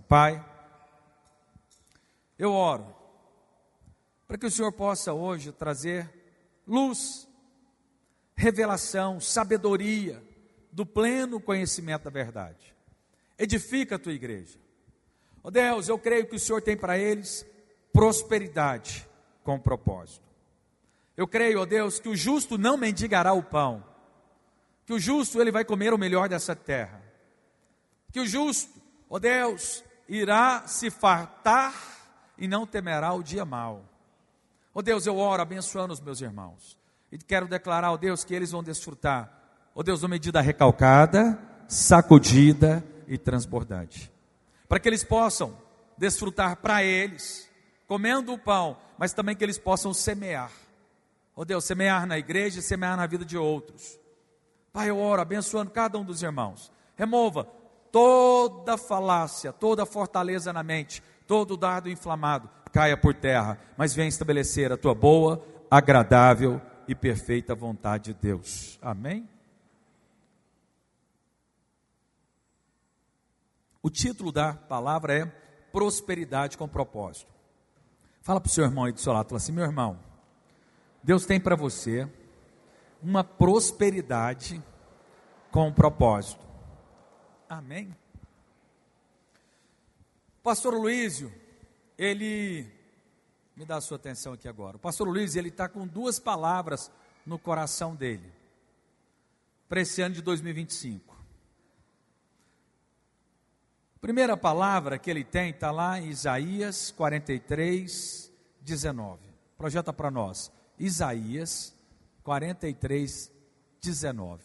Pai, eu oro para que o Senhor possa hoje trazer luz, revelação, sabedoria do pleno conhecimento da verdade. Edifica a tua igreja. Ó Deus, eu creio que o Senhor tem para eles prosperidade com propósito. Eu creio, ó Deus, que o justo não mendigará o pão, que o justo ele vai comer o melhor dessa terra, que o justo, ó Deus, irá se fartar e não temerá o dia mau. Ó Deus, eu oro abençoando os meus irmãos e quero declarar, ó Deus, que eles vão desfrutar, ó Deus, uma medida recalcada, sacudida e transbordante, para que eles possam desfrutar para eles, comendo o pão, mas também que eles possam semear, ó Deus, semear na igreja e semear na vida de outros. Pai, eu oro abençoando cada um dos irmãos, remova toda falácia, toda fortaleza na mente, todo dardo inflamado, caia por terra, mas venha estabelecer a tua boa, agradável e perfeita vontade de Deus. Amém? O título da palavra é prosperidade com propósito. Fala para o seu irmão aí do seu lado, fala assim: meu irmão, Deus tem para você uma prosperidade com propósito. Amém? Pastor Luísio, ele, me dá a sua atenção aqui agora. O pastor Luísio, ele está com duas palavras no coração dele, para esse ano de 2025. A primeira palavra que ele tem está lá em Isaías 43, 19. Projeta para nós, Isaías 43, 19.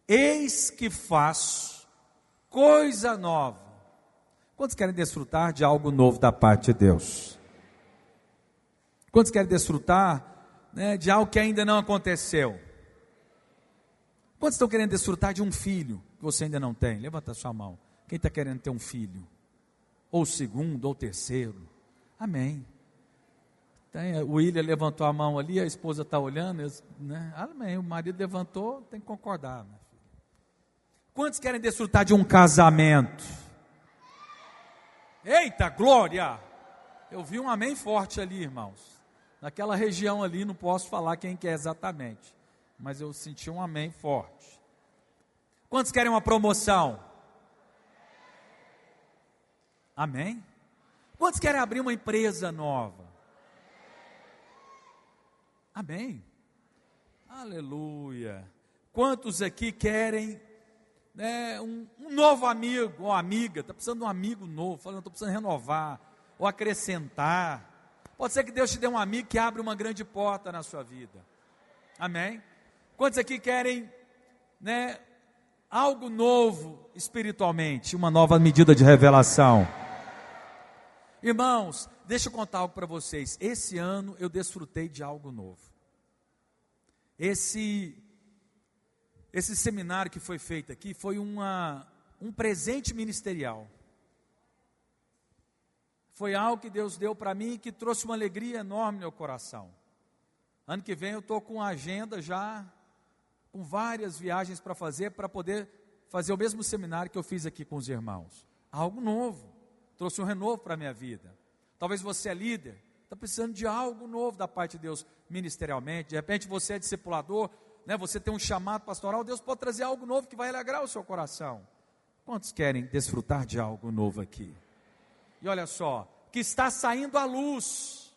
Eis que faço coisa nova. Quantos querem desfrutar de algo novo da parte de Deus? Quantos querem desfrutar, de algo que ainda não aconteceu? Quantos estão querendo desfrutar de um filho que você ainda não tem? Levanta a sua mão. Quem está querendo ter um filho? Ou segundo, ou terceiro? Amém. O William levantou a mão ali, a esposa está olhando, amém. O marido levantou, tem que concordar. Minha filha. Quantos querem desfrutar de um casamento? Eita, glória! Eu vi um amém forte ali, irmãos. Naquela região ali, não posso falar quem que é exatamente, mas eu senti um amém forte. Quantos querem uma promoção? Amém? Quantos querem abrir uma empresa nova? Amém? Aleluia! Quantos aqui querem um novo amigo ou amiga? Está precisando de um amigo novo, falando, estou precisando renovar ou acrescentar. Pode ser que Deus te dê um amigo que abre uma grande porta na sua vida. Amém? Quantos aqui querem algo novo espiritualmente, uma nova medida de revelação? Irmãos, deixa eu contar algo para vocês. Esse ano eu desfrutei de algo novo. Esse seminário que foi feito aqui foi um presente ministerial. Foi algo que Deus deu para mim e que trouxe uma alegria enorme no meu coração. Ano que vem eu estou com a agenda já, com várias viagens para poder fazer o mesmo seminário que eu fiz aqui com os irmãos. Algo novo. Trouxe um renovo para a minha vida. Talvez você é líder, está precisando de algo novo da parte de Deus ministerialmente. De repente você é discipulador, você tem um chamado pastoral. Deus pode trazer algo novo que vai alegrar o seu coração. Quantos querem desfrutar de algo novo aqui? E olha só, que está saindo à luz.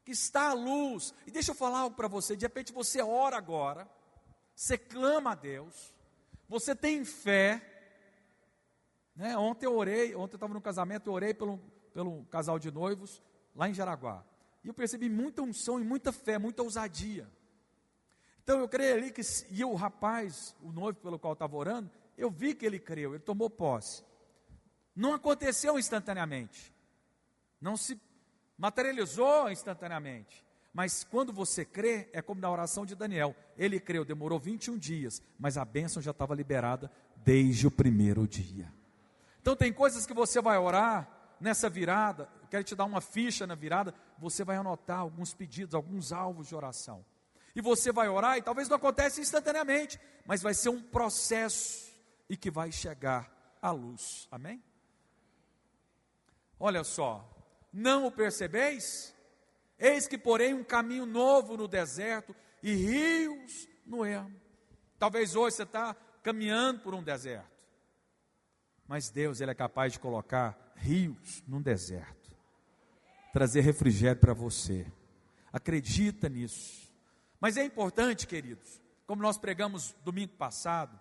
Que está à luz. E deixa eu falar algo para você. De repente você ora agora, você clama a Deus, você tem fé. Ontem eu estava no casamento, eu orei pelo casal de noivos, lá em Jaraguá. E eu percebi muita unção e muita fé, muita ousadia. Então eu creio ali e o rapaz, o noivo pelo qual eu estava orando, eu vi que ele creu, ele tomou posse. Não aconteceu instantaneamente, não se materializou instantaneamente, mas quando você crê, é como na oração de Daniel. Ele creu, demorou 21 dias, mas a bênção já estava liberada desde o primeiro dia. Então tem coisas que você vai orar nessa virada, eu quero te dar uma ficha na virada, você vai anotar alguns pedidos, alguns alvos de oração. E você vai orar e talvez não aconteça instantaneamente, mas vai ser um processo e que vai chegar à luz. Amém? Olha só, não o percebeis? Eis que porém um caminho novo no deserto e rios no ermo. Talvez hoje você está caminhando por um deserto, mas Deus, Ele é capaz de colocar rios num deserto, trazer refrigério para você. Acredita nisso. Mas é importante, queridos, como nós pregamos domingo passado,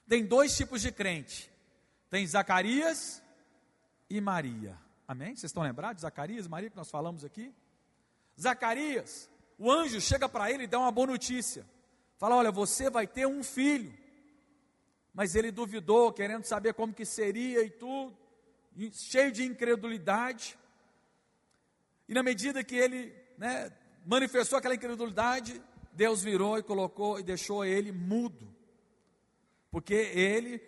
tem dois tipos de crente. Tem Zacarias e Maria. Amém? Vocês estão lembrados de Zacarias e Maria que nós falamos aqui? Zacarias, o anjo chega para ele e dá uma boa notícia. Fala, olha, você vai ter um filho. Mas ele duvidou, querendo saber como que seria e tudo, cheio de incredulidade. E na medida que ele, manifestou aquela incredulidade, Deus virou e colocou e deixou ele mudo. Porque ele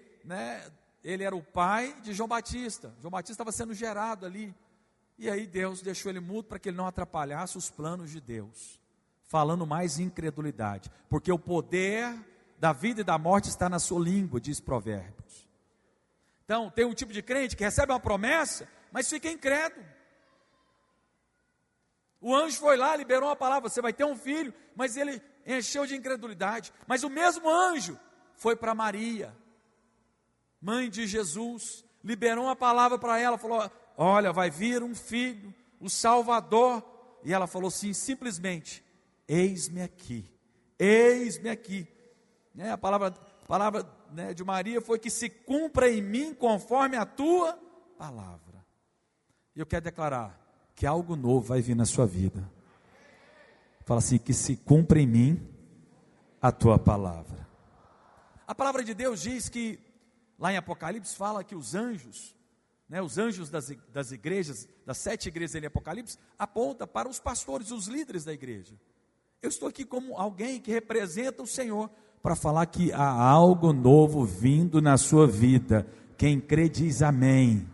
era o pai de João Batista. João Batista estava sendo gerado ali. E aí Deus deixou ele mudo para que ele não atrapalhasse os planos de Deus. Falando mais incredulidade. Porque o poder da vida e da morte está na sua língua, diz Provérbios. Então, tem um tipo de crente que recebe uma promessa, mas fica incrédulo. O anjo foi lá, liberou uma palavra, você vai ter um filho, mas ele encheu de incredulidade. Mas o mesmo anjo foi para Maria, mãe de Jesus, liberou uma palavra para ela, falou, olha, vai vir um filho, o Salvador. E ela falou assim, simplesmente, eis-me aqui, eis-me aqui. A palavra de Maria foi que se cumpra em mim conforme a tua palavra. E eu quero declarar que algo novo vai vir na sua vida. Fala assim, que se cumpra em mim a tua palavra. A palavra de Deus diz que, lá em Apocalipse, fala que os anjos das igrejas, das 7 igrejas em Apocalipse, aponta para os pastores, os líderes da igreja. Eu estou aqui como alguém que representa o Senhor, para falar que há algo novo vindo na sua vida. Quem crê diz amém.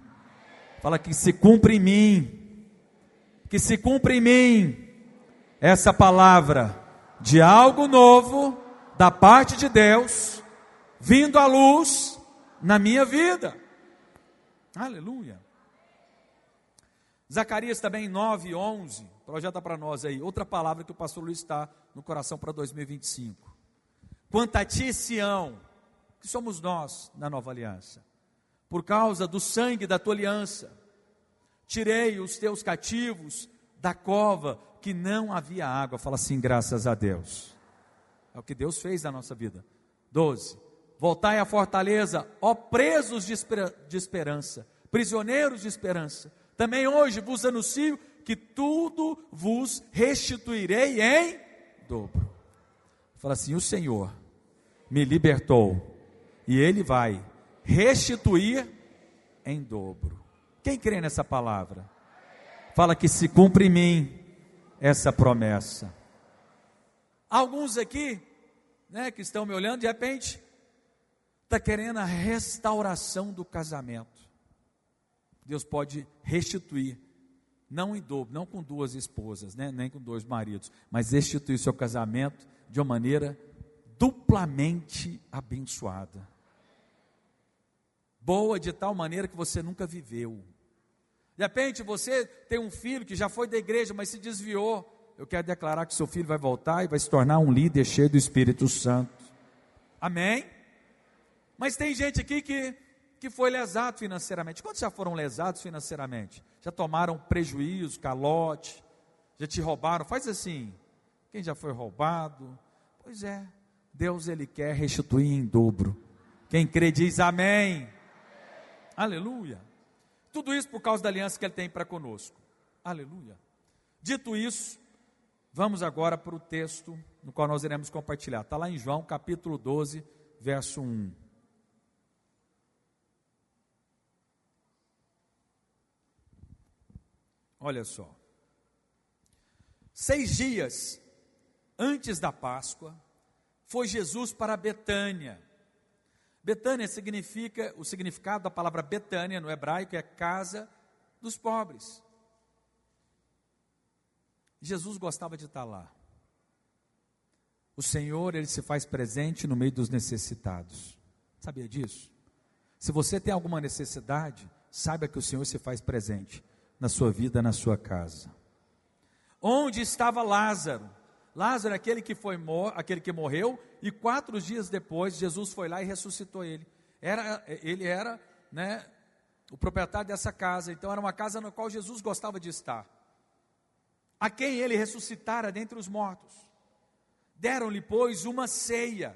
Fala que se cumpre em mim, que se cumpre em mim, essa palavra de algo novo, da parte de Deus, vindo à luz na minha vida. Aleluia. Zacarias também 9:11, projeta para nós aí, outra palavra que o pastor Luiz está no coração para 2025. Quanto a ti, Sião, que somos nós na nova aliança, por causa do sangue da tua aliança, tirei os teus cativos da cova que não havia água. Fala assim, graças a Deus. É o que Deus fez na nossa vida. 12. Voltai à fortaleza, ó presos de esperança, prisioneiros de esperança. Também hoje vos anuncio que tudo vos restituirei em dobro. Fala assim, o Senhor me libertou e Ele vai restituir em dobro. Quem crê nessa palavra? Fala que se cumpre em mim essa promessa. Alguns aqui, que estão me olhando, de repente, está querendo a restauração do casamento. Deus pode restituir, não em dobro, não com 2 esposas, nem com 2 maridos, mas restituir seu casamento de uma maneira duplamente abençoada. Boa de tal maneira que você nunca viveu. De repente você tem um filho que já foi da igreja, mas se desviou. Eu quero declarar que seu filho vai voltar e vai se tornar um líder cheio do Espírito Santo. Amém? Mas tem gente aqui que foi lesado financeiramente. Quantos já foram lesados financeiramente? Já tomaram prejuízo, calote, já te roubaram? Faz assim, quem já foi roubado? Pois é, Deus Ele quer restituir em dobro. Quem crê diz amém. Aleluia. Tudo isso por causa da aliança que Ele tem para conosco. Aleluia. Dito isso, vamos agora para o texto no qual nós iremos compartilhar. Está lá em João capítulo 12, verso 1. Olha só. 6 dias antes da Páscoa, foi Jesus para Betânia. Betânia significa, o significado da palavra Betânia no hebraico é casa dos pobres. Jesus gostava de estar lá. O Senhor, Ele se faz presente no meio dos necessitados. Sabia disso? Se você tem alguma necessidade, saiba que o Senhor se faz presente na sua vida, na sua casa. Onde estava Lázaro? Lázaro é aquele que morreu, e 4 dias depois, Jesus foi lá e ressuscitou ele. Ele era, o proprietário dessa casa, então era uma casa na qual Jesus gostava de estar. A quem ele ressuscitara dentre os mortos. Deram-lhe, pois, uma ceia.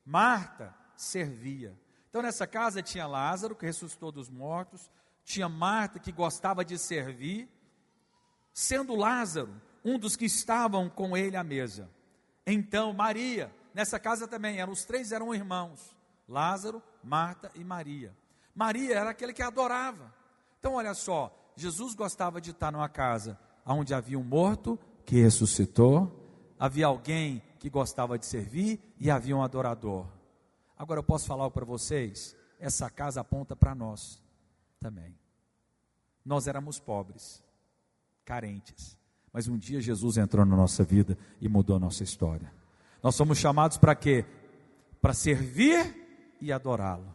Marta servia. Então nessa casa tinha Lázaro, que ressuscitou dos mortos, tinha Marta, que gostava de servir, sendo Lázaro um dos que estavam com ele à mesa. Então Maria, nessa casa também, os 3 eram irmãos, Lázaro, Marta e Maria. Maria era aquele que adorava. Então olha só, Jesus gostava de estar numa casa onde havia um morto que ressuscitou, havia alguém que gostava de servir e havia um adorador. Agora eu posso falar para vocês, essa casa aponta para nós também. Nós éramos pobres, carentes, mas um dia Jesus entrou na nossa vida e mudou a nossa história. Nós somos chamados para quê? Para servir e adorá-lo.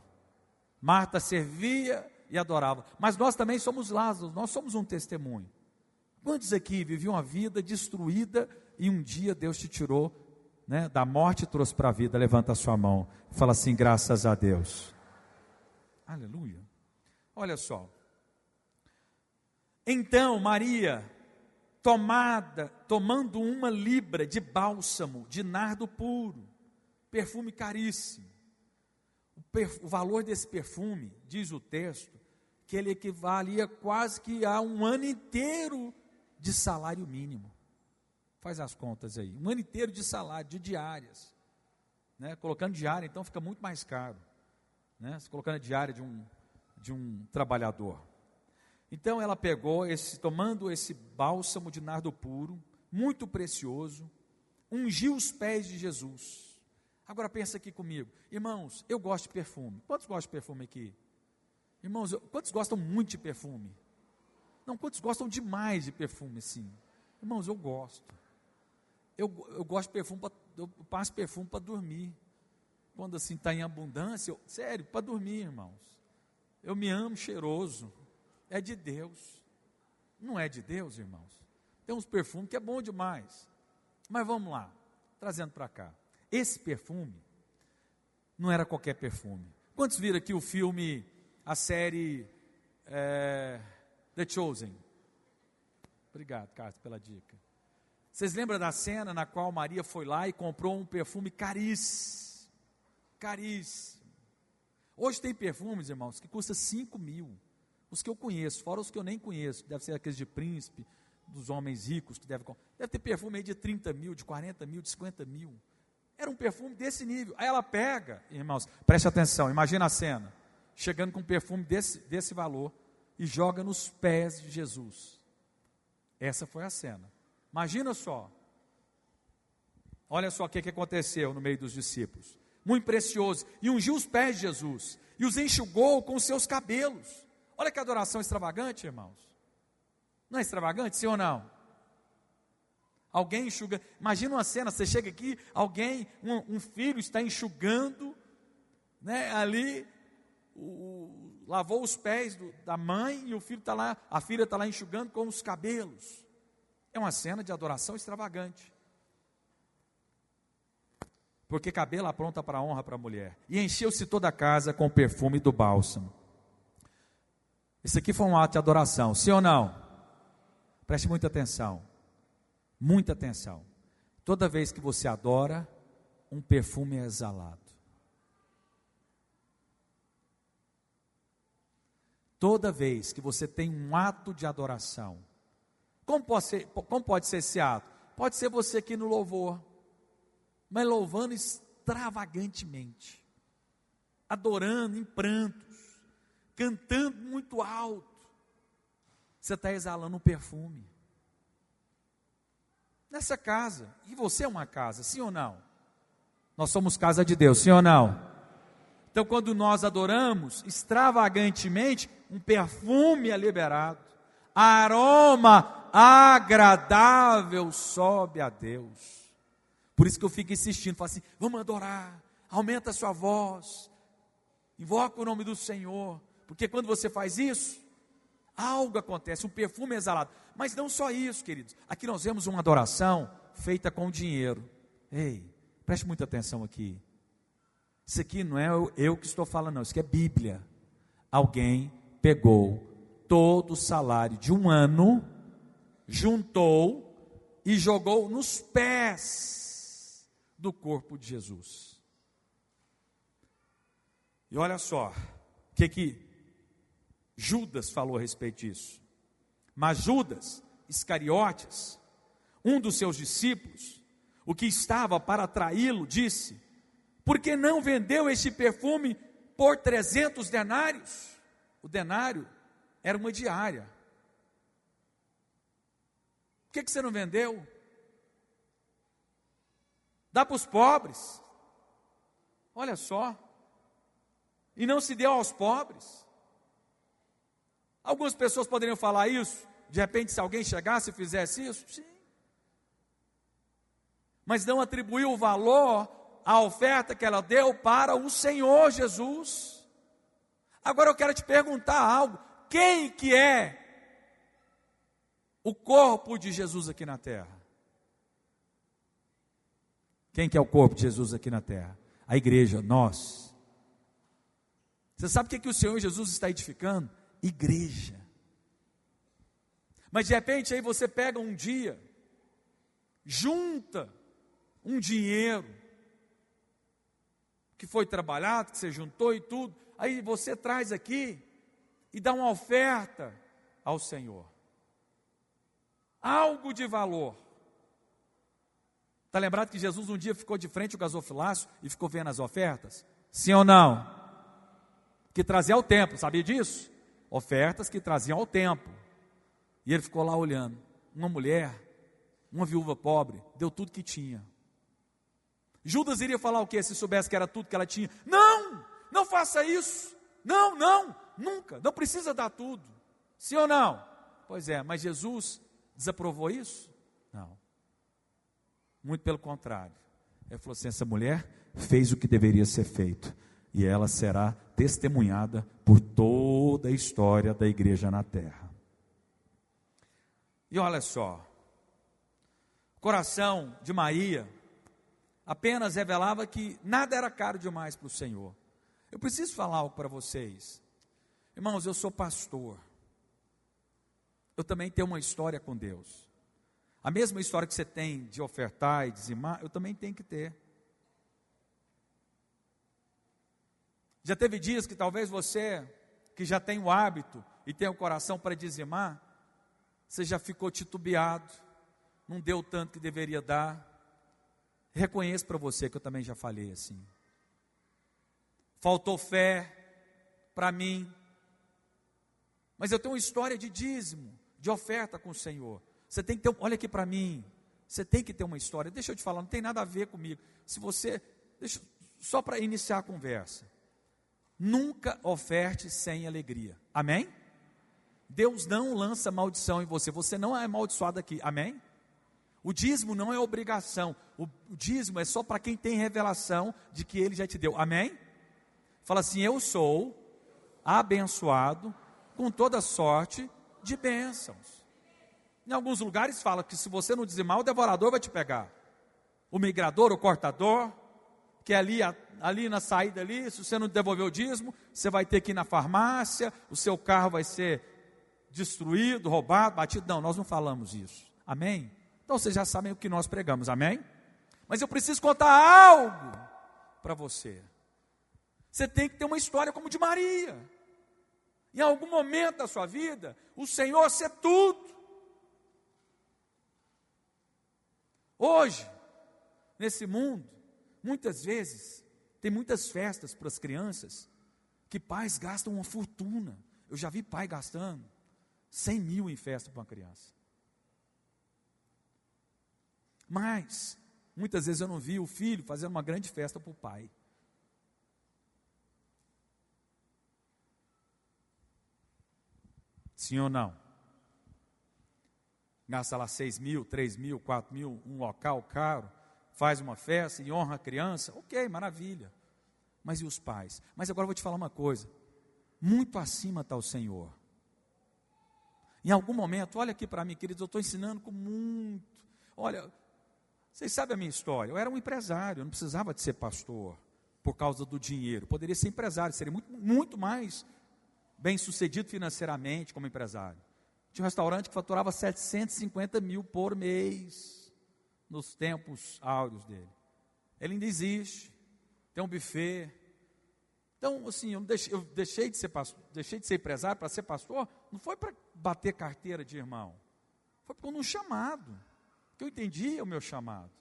Marta servia e adorava, mas nós também somos Lázaro, nós somos um testemunho. Quantos aqui viviam uma vida destruída e um dia Deus te tirou, da morte e trouxe para a vida? Levanta a sua mão e fala assim: graças a Deus. Aleluia. Olha só. Então Maria, tomando 1 libra de bálsamo, de nardo puro, perfume caríssimo. O valor desse perfume, diz o texto, que ele equivalia quase que a 1 ano inteiro de salário mínimo. Faz as contas aí, 1 ano inteiro de salário, de diárias, colocando diária, então fica muito mais caro, se colocando a diária de um trabalhador. Então ela pegou, tomando esse bálsamo de nardo puro, muito precioso, ungiu os pés de Jesus. Agora pensa aqui comigo, irmãos, eu gosto de perfume. Quantos gostam de perfume aqui? Irmãos, quantos gostam muito de perfume? Não, quantos gostam demais de perfume, sim? Irmãos, eu gosto. Eu gosto de perfume, eu passo perfume para dormir. Quando assim está em abundância, sério, para dormir, irmãos. Eu me amo cheiroso. É de Deus. Não é de Deus, irmãos? Tem uns perfumes que é bom demais. Mas vamos lá, trazendo para cá. Esse perfume não era qualquer perfume. Quantos viram aqui o filme, a série The Chosen? Obrigado, Carlos, pela dica. Vocês lembram da cena na qual Maria foi lá e comprou um perfume caríssimo? Caríssimo. Hoje tem perfumes, irmãos, que custa 5 mil. Os que eu conheço, fora os que eu nem conheço. Deve ser aqueles de príncipe, dos homens ricos, que deve ter perfume aí de 30 mil, de 40 mil, de 50 mil. Era um perfume desse nível. Aí ela pega, irmãos, preste atenção, imagina a cena, chegando com um perfume desse valor, e joga nos pés de Jesus. Essa foi a cena. Imagina só. Olha só o que aconteceu no meio dos discípulos. Muito precioso. E ungiu os pés de Jesus, e os enxugou com os seus cabelos. Olha que adoração extravagante, irmãos. Não é extravagante, sim ou não? Alguém enxuga. Imagina uma cena, você chega aqui, um filho está enxugando, ali, lavou os pés da mãe, e o filho está lá, a filha está lá enxugando com os cabelos. É uma cena de adoração extravagante. Porque cabelo apronta para a honra para a mulher. E encheu-se toda a casa com o perfume do bálsamo. Isso aqui foi um ato de adoração, sim ou não? Preste muita atenção. Muita atenção. Toda vez que você adora, um perfume é exalado. Toda vez que você tem um ato de adoração, como pode ser esse ato? Pode ser você aqui no louvor, mas louvando extravagantemente, adorando em prantos, cantando muito alto. Você está exalando um perfume. Nessa casa, e você é uma casa, sim ou não? Nós somos casa de Deus, sim ou não? Então quando nós adoramos extravagantemente, um perfume é liberado, aroma agradável sobe a Deus. Por isso que eu fico insistindo, falo assim, vamos adorar, aumenta a sua voz, invoca o nome do Senhor, porque quando você faz isso, algo acontece, um perfume é exalado. Mas não só isso, queridos. Aqui nós vemos uma adoração feita com dinheiro. Ei, preste muita atenção aqui. Isso aqui não é eu que estou falando, não. Isso aqui é Bíblia. Alguém pegou todo o salário de um ano, juntou e jogou nos pés do corpo de Jesus. E olha só, o que Judas falou a respeito disso. Mas Judas Iscariotes, um dos seus discípulos, o que estava para traí-lo, disse: por que não vendeu este perfume por 300 denários? O denário era uma diária. Por que você não vendeu? Dá para os pobres. Olha só. E não se deu aos pobres. Algumas pessoas poderiam falar isso. De repente, se alguém chegasse e fizesse isso, sim. Mas não atribuiu o valor à oferta que ela deu para o Senhor Jesus. Agora eu quero te perguntar algo. Quem que é o corpo de Jesus aqui na terra? Quem que é o corpo de Jesus aqui na terra? A igreja, nós. Você sabe o que o Senhor Jesus está edificando? Igreja. Mas de repente aí você pega um dia, junta um dinheiro que foi trabalhado, que você juntou e tudo, aí você traz aqui e dá uma oferta ao Senhor. Algo de valor. Está lembrado que Jesus um dia ficou de frente ao gasofilácio e ficou vendo as ofertas? Sim ou não? Que trazia ao templo, sabia disso? Ofertas que traziam ao templo. E ele ficou lá olhando. Uma mulher, uma viúva pobre, deu tudo que tinha. Judas iria falar o quê se soubesse que era tudo que ela tinha? Não, não faça isso. Não, nunca. Não precisa dar tudo. Sim ou não? Pois é, mas Jesus desaprovou isso? Não. Muito pelo contrário. Ele falou assim: essa mulher fez o que deveria ser feito. E ela será testemunhada por toda a história da igreja na terra. E olha só, o coração de Maria apenas revelava que nada era caro demais para o Senhor. Eu preciso falar algo para vocês. Irmãos, eu sou pastor. Eu também tenho uma história com Deus. A mesma história que você tem de ofertar e dizimar, eu também tenho que ter. Já teve dias que talvez você, que já tem o hábito e tem o coração para dizimar, você já ficou titubeado, não deu tanto que deveria dar. Reconheço para você que eu também já falei assim. Faltou fé para mim. Mas eu tenho uma história de dízimo, de oferta com o Senhor. Você tem que ter, olha aqui para mim, você tem que ter uma história. Deixa eu te falar, não tem nada a ver comigo. Se você, só para iniciar a conversa. Nunca oferte sem alegria. Amém? Deus não lança maldição em você. Você não é amaldiçoado aqui. Amém? O dízimo não é obrigação. O dízimo é só para quem tem revelação de que Ele já te deu. Amém? Fala assim: eu sou abençoado com toda sorte de bênçãos. Em alguns lugares fala que se você não dizimar, o devorador vai te pegar. O migrador, o cortador, que é ali na saída ali, se você não devolver o dízimo, você vai ter que ir na farmácia, o seu carro vai ser destruído, roubado, batido. Não, nós não falamos isso. Amém? Então vocês já sabem o que nós pregamos. Amém? Mas eu preciso contar algo para você. Você tem que ter uma história como de Maria. Em algum momento da sua vida, o Senhor ser tudo. Hoje, nesse mundo, muitas vezes, tem muitas festas para as crianças, que pais gastam uma fortuna. Eu já vi pai gastando 100 mil em festa para uma criança. Mas, muitas vezes eu não vi o filho fazendo uma grande festa para o pai. Sim ou não? Gasta lá 6 mil, 3 mil, 4 mil, um local caro, faz uma festa e honra a criança, ok, maravilha. Mas e os pais? Mas agora eu vou te falar uma coisa. muito acima está o Senhor. Em algum momento, olha aqui para mim, queridos, eu estou ensinando com muito. Olha, vocês sabem a minha história, eu era um empresário, eu não precisava de ser pastor por causa do dinheiro. Poderia ser empresário, seria muito mais bem sucedido financeiramente como empresário. Tinha um restaurante que faturava 750 mil por mês, nos tempos áureos dele. Ele ainda existe, tem um buffet. Então, assim, eu deixei de ser pastor, deixei de ser empresário para ser pastor, não foi para bater carteira de irmão, foi por um chamado, porque eu entendi o meu chamado.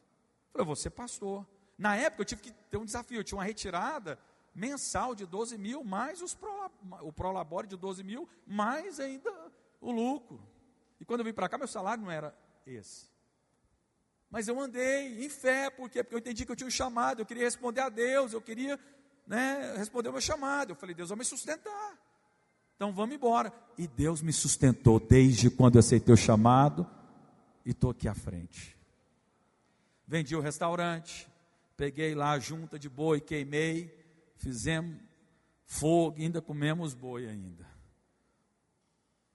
Falei, eu vou ser pastor. Na época eu tive que ter um desafio, eu tinha uma retirada mensal de 12 mil, mais o prolabore de 12 mil, mais ainda o lucro. E quando eu vim para cá, meu salário não era esse. Mas eu andei em fé, por quê? Porque eu entendi que eu tinha um chamado, eu queria responder a Deus, eu queria responder o meu chamado. Eu falei, Deus vai me sustentar, então vamos embora. E Deus me sustentou desde quando eu aceitei o chamado, e estou aqui à frente. Vendi o restaurante, peguei lá a junta de boi, queimei, fizemos fogo, ainda comemos boi ainda.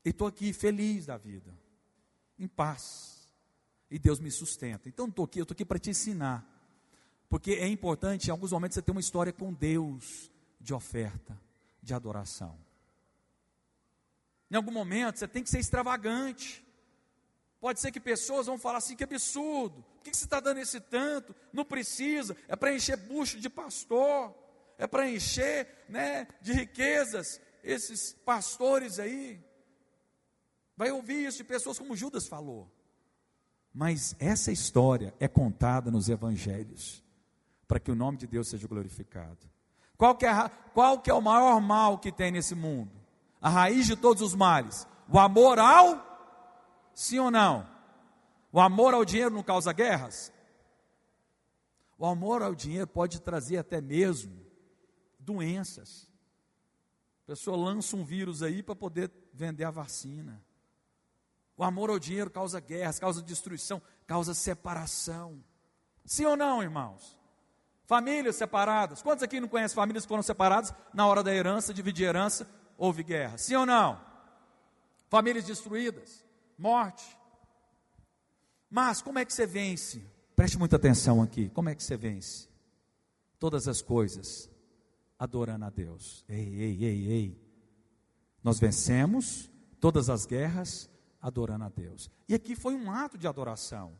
E estou aqui feliz da vida, em paz, e Deus me sustenta. Então eu estou aqui para te ensinar, porque é importante, em alguns momentos, você ter uma história com Deus, de oferta, de adoração. Em algum momento, você tem que ser extravagante. Pode ser que pessoas vão falar assim, que absurdo, por que você está dando esse tanto? Não precisa, é para encher bucho de pastor, é para encher de riquezas, esses pastores aí. Vai ouvir isso de pessoas como Judas falou. Mas essa história é contada nos evangelhos, para que o nome de Deus seja glorificado. Qual que é o maior mal que tem nesse mundo? A raiz de todos os males, o amor ao, sim ou não? O amor ao dinheiro não causa guerras? O amor ao dinheiro pode trazer até mesmo doenças. A pessoa lança um vírus aí para poder vender a vacina. O amor ao dinheiro causa guerras, causa destruição, causa separação. Sim ou não, irmãos? Famílias separadas. Quantos aqui não conhecem famílias que foram separadas na hora da herança, dividir herança, houve guerra? Sim ou não? Famílias destruídas, morte. Mas como é que você vence? Preste muita atenção aqui. Como é que você vence? Todas as coisas adorando a Deus. Ei. Nós vencemos todas as guerras adorando a Deus. E aqui foi um ato de adoração.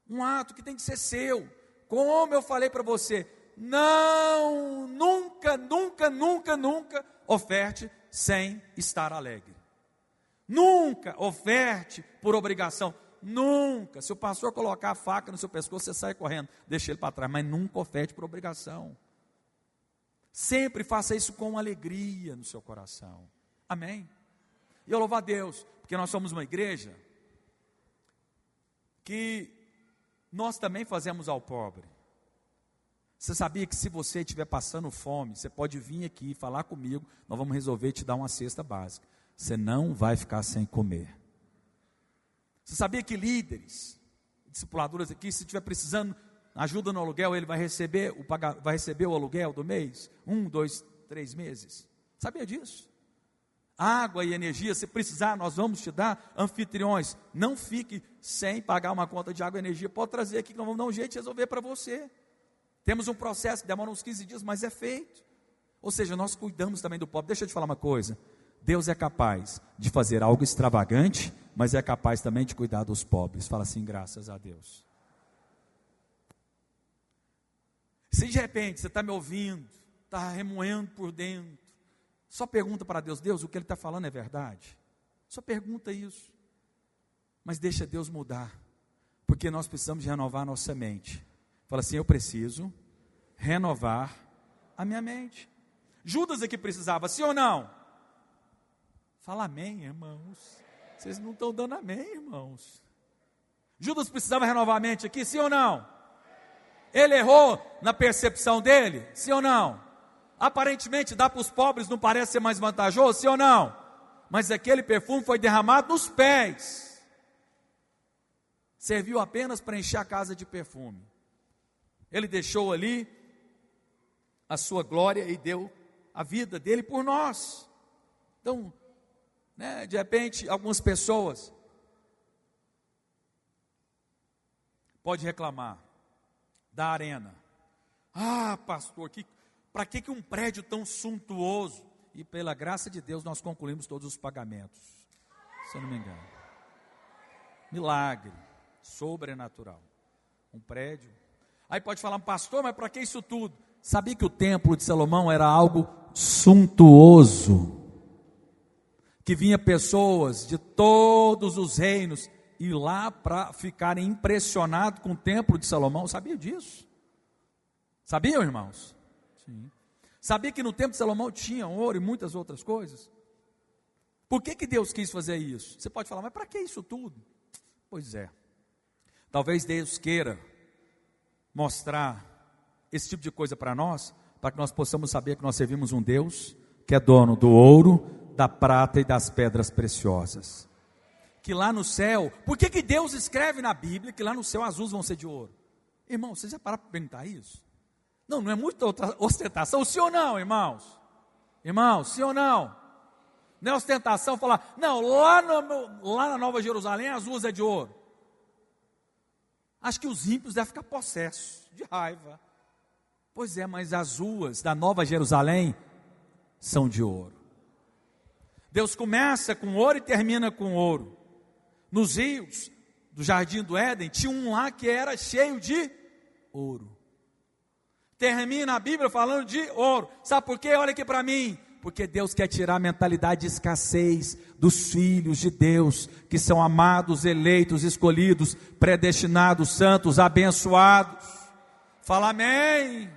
Um ato que tem que ser seu. Como eu falei para você, não, nunca oferte sem estar alegre. Nunca oferte por obrigação. Nunca. Se o pastor colocar a faca no seu pescoço, você sai correndo, deixa ele para trás, mas nunca oferte por obrigação. Sempre faça isso com alegria no seu coração. Amém? E eu louvo a Deus, porque nós somos uma igreja que nós também fazemos ao pobre. Você sabia que se você estiver passando fome, você pode vir aqui falar comigo, nós vamos resolver te dar uma cesta básica. Você não vai ficar sem comer. Você sabia que líderes, discipuladores aqui, se estiver precisando ajuda no aluguel, ele vai receber o aluguel do mês? 1, 2, 3 meses. Sabia disso? Água e energia, se precisar, nós vamos te dar. Anfitriões, não fique sem pagar uma conta de água e energia, pode trazer aqui que nós vamos dar um jeito de resolver para você. Temos um processo que demora uns 15 dias, mas é feito. Ou seja, nós cuidamos também do pobre. Deixa eu te falar uma coisa, Deus é capaz de fazer algo extravagante, mas é capaz também de cuidar dos pobres. Fala assim, graças a Deus. Se de repente você está me ouvindo, está remoendo por dentro, só pergunta para Deus, Deus, o que Ele está falando é verdade? Só pergunta isso. Mas deixa Deus mudar, porque nós precisamos renovar a nossa mente. Fala assim, eu preciso renovar a minha mente. Judas aqui precisava, sim ou não? Fala amém, irmãos. Vocês não estão dando amém, irmãos. Judas precisava renovar a mente aqui, sim ou não? Ele errou na percepção dele, sim ou não? Aparentemente dar para os pobres não parece ser mais vantajoso, sim ou não? Mas aquele perfume foi derramado nos pés. Serviu apenas para encher a casa de perfume. Ele deixou ali a sua glória e deu a vida dele por nós. Então, de repente, algumas pessoas podem reclamar da arena. Ah, pastor, para que um prédio tão suntuoso? E pela graça de Deus nós concluímos todos os pagamentos, se eu não me engano. Milagre, sobrenatural. Um prédio. Aí pode falar, pastor, mas para que isso tudo? Sabia que o templo de Salomão era algo suntuoso? Que vinha pessoas de todos os reinos ir lá para ficarem impressionados com o templo de Salomão. Sabia disso? Sabiam, irmãos? Sim. Sabia que no templo de Salomão tinha ouro e muitas outras coisas? Por que Deus quis fazer isso? Você pode falar, mas para que isso tudo? Pois é, talvez Deus queira mostrar esse tipo de coisa para nós, para que nós possamos saber que nós servimos um Deus que é dono do ouro, da prata e das pedras preciosas. Que lá no céu, por que Deus escreve na Bíblia que lá no céu as ruas vão ser de ouro? Irmão, vocês já pararam para perguntar isso? Não é muita ostentação, sim ou não, irmãos? Irmãos, sim ou não? Não é ostentação falar, não, lá na Nova Jerusalém as ruas é de ouro. Acho que os ímpios devem ficar possessos de raiva. Pois é, mas as ruas da Nova Jerusalém são de ouro. Deus começa com ouro e termina com ouro. Nos rios do Jardim do Éden, tinha um lá que era cheio de ouro. Termina a Bíblia falando de ouro. Sabe por quê? Olha aqui para mim. Porque Deus quer tirar a mentalidade de escassez dos filhos de Deus, que são amados, eleitos, escolhidos, predestinados, santos, abençoados. Fala amém.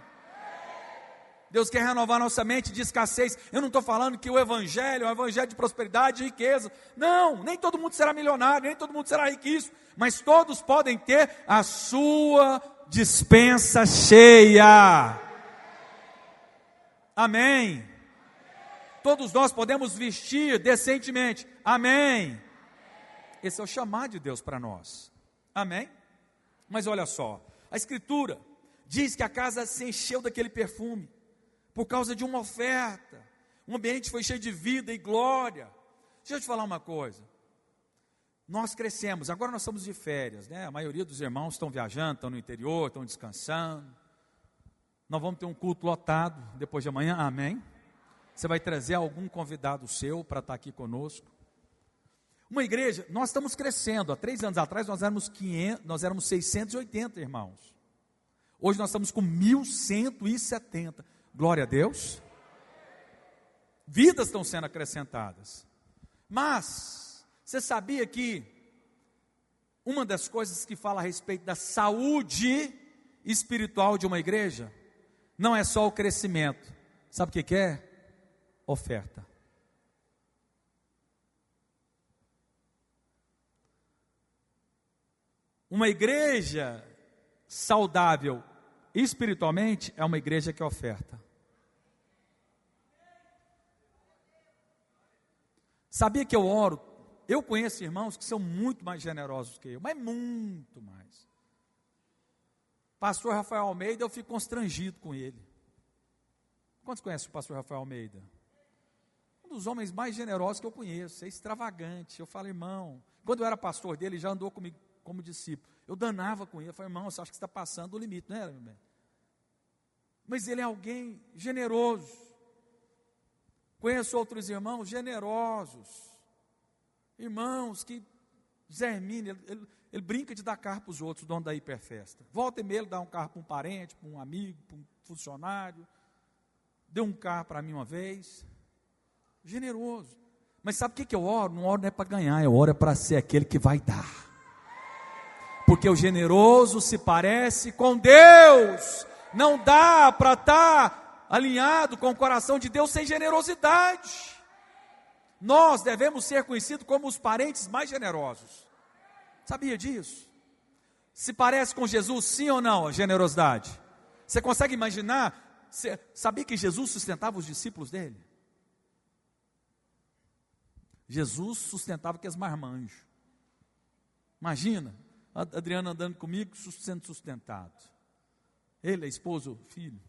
Deus quer renovar nossa mente de escassez. Eu não estou falando que o Evangelho é um Evangelho de prosperidade e riqueza. Não, nem todo mundo será milionário, nem todo mundo será riquíssimo, mas todos podem ter a sua dispensa cheia. Amém. Todos nós podemos vestir decentemente. Amém. Esse é o chamado de Deus para nós. Amém. Mas olha só, a Escritura diz que a casa se encheu daquele perfume por causa de uma oferta. O ambiente foi cheio de vida e glória. Deixa eu te falar uma coisa. Nós crescemos, agora nós estamos de férias, né? A maioria dos irmãos estão viajando, estão no interior, estão descansando. Nós vamos ter um culto lotado depois de amanhã, amém? Você vai trazer algum convidado seu para estar aqui conosco. Uma igreja, nós estamos crescendo. Há 3 anos atrás nós éramos 680 irmãos. Hoje nós estamos com 1.170. Glória a Deus. Vidas estão sendo acrescentadas. Mas, você sabia que uma das coisas que fala a respeito da saúde espiritual de uma igreja, não é só o crescimento. Sabe o que é? Oferta. Uma igreja saudável espiritualmente é uma igreja que oferta. Sabia que eu oro? Eu conheço irmãos que são muito mais generosos que eu, mas muito mais. Pastor Rafael Almeida, eu fico constrangido com ele. Quantos conhecem o pastor Rafael Almeida? Um dos homens mais generosos que eu conheço, é extravagante. Eu falo, irmão, quando eu era pastor dele, ele já andou comigo como discípulo. Eu danava com ele, eu falei, irmão, você acha que você está passando o limite, não é, meu bem? Mas ele é alguém generoso. Conheço outros irmãos generosos, irmãos que, Zermine, ele brinca de dar carro para os outros, o dono da hiperfesta. Volta e meia ele dá um carro para um parente, para um amigo, para um funcionário. Deu um carro para mim uma vez. Generoso. Mas sabe o que eu oro? Não oro não é para ganhar, eu oro é para ser aquele que vai dar. Porque o generoso se parece com Deus. Não dá para estar alinhado com o coração de Deus sem generosidade. Nós devemos ser conhecidos como os parentes mais generosos. Sabia disso? Se parece com Jesus, sim ou não, a generosidade? Você consegue imaginar? Sabia que Jesus sustentava os discípulos dele? Jesus sustentava aqueles marmanjos. Imagina, a Adriana andando comigo, sendo sustentado. Ele, a esposa, o filho.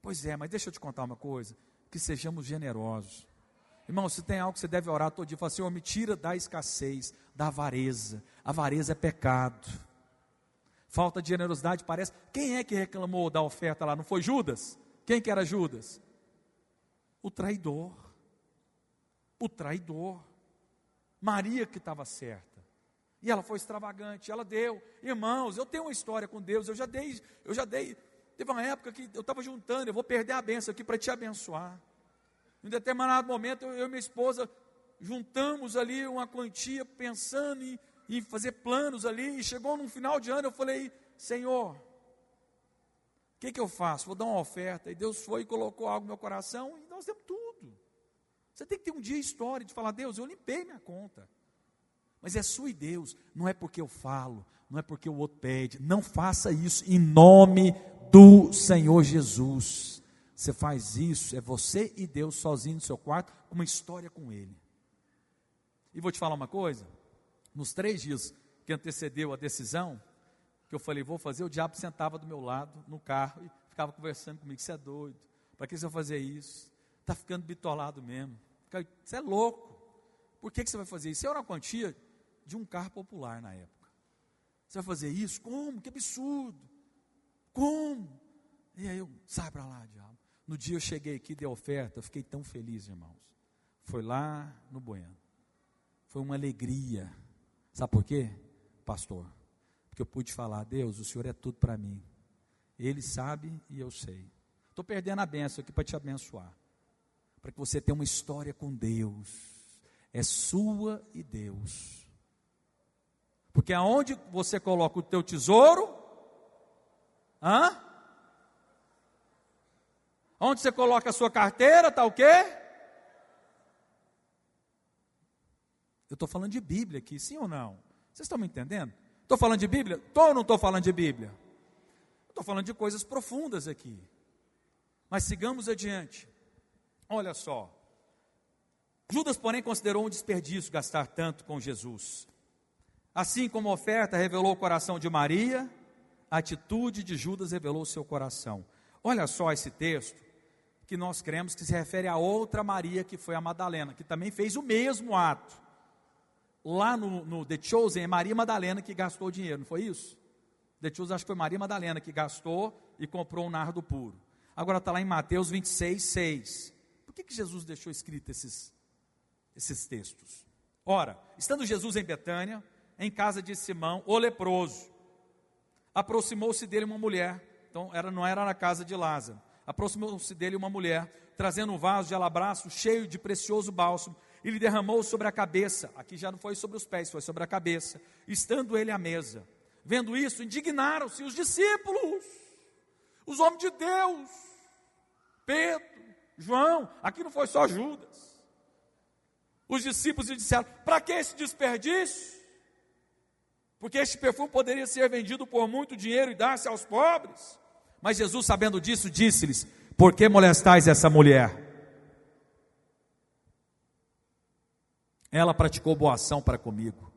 Pois é, mas deixa eu te contar uma coisa, que sejamos generosos. Irmão, se tem algo que você deve orar todo dia, fala, Senhor, me tira da escassez, da avareza. A avareza é pecado. Falta de generosidade parece. Quem é que reclamou da oferta lá? Não foi Judas? Quem que era Judas? O traidor. O traidor. Maria que estava certa. E ela foi extravagante, ela deu. Irmãos, eu tenho uma história com Deus, eu já dei. Teve uma época que eu estava juntando, eu vou perder a bênção aqui para te abençoar. Em determinado momento, eu e minha esposa juntamos ali uma quantia, pensando em fazer planos ali, e chegou no final de ano, eu falei, Senhor, o que eu faço? Vou dar uma oferta, e Deus foi e colocou algo no meu coração, e nós temos tudo. Você tem que ter um dia história de falar, Deus, eu limpei minha conta, mas é sua e Deus, não é porque eu falo, não é porque o outro pede, não faça isso em nome do Senhor Jesus. Você faz isso, é você e Deus sozinho no seu quarto, uma história com Ele. E vou te falar uma coisa, nos 3 dias que antecedeu a decisão, que eu falei, vou fazer, o diabo sentava do meu lado, no carro, e ficava conversando comigo, você é doido, para que você vai fazer isso? Está ficando bitolado mesmo, você é louco, por que você vai fazer isso? Isso era uma quantia de um carro popular na época, você vai fazer isso? Como? Que absurdo, como? E aí eu, sai para lá, diabo. No dia eu cheguei aqui, dei oferta, eu fiquei tão feliz, irmãos. Foi lá no Bueno. Foi uma alegria. Sabe por quê, pastor? Porque eu pude falar, Deus, o Senhor é tudo para mim. Ele sabe e eu sei. Estou perdendo a bênção aqui para te abençoar. Para que você tenha uma história com Deus. É sua e Deus. Porque aonde você coloca o teu tesouro, onde você coloca a sua carteira, está o quê? Eu estou falando de Bíblia aqui, sim ou não? Vocês estão me entendendo? Estou falando de Bíblia? Estou ou não estou falando de Bíblia? Estou falando de coisas profundas aqui. Mas sigamos adiante. Olha só. Judas, porém, considerou um desperdício gastar tanto com Jesus. Assim como a oferta revelou o coração de Maria, a atitude de Judas revelou o seu coração. Olha só esse texto, que nós cremos que se refere a outra Maria, que foi a Madalena, que também fez o mesmo ato. Lá no The Chosen, é Maria Madalena que gastou o dinheiro, não foi isso? The Chosen, acho que foi Maria Madalena que gastou e comprou um nardo puro. Agora está lá em Mateus 26, 6. Por que Jesus deixou escrito esses textos? Ora, estando Jesus em Betânia, em casa de Simão, o leproso, aproximou-se dele uma mulher, então não era na casa de Lázaro, aproximou-se dele uma mulher, trazendo um vaso de alabastro cheio de precioso bálsamo, e lhe derramou sobre a cabeça. Aqui já não foi sobre os pés, foi sobre a cabeça. Estando ele à mesa, vendo isso, indignaram-se os discípulos, os homens de Deus, Pedro, João. Aqui não foi só Judas. Os discípulos lhe disseram, para que esse desperdício? Porque este perfume poderia ser vendido por muito dinheiro e dar-se aos pobres. Mas Jesus, sabendo disso, disse-lhes, por que molestais essa mulher? Ela praticou boa ação para comigo,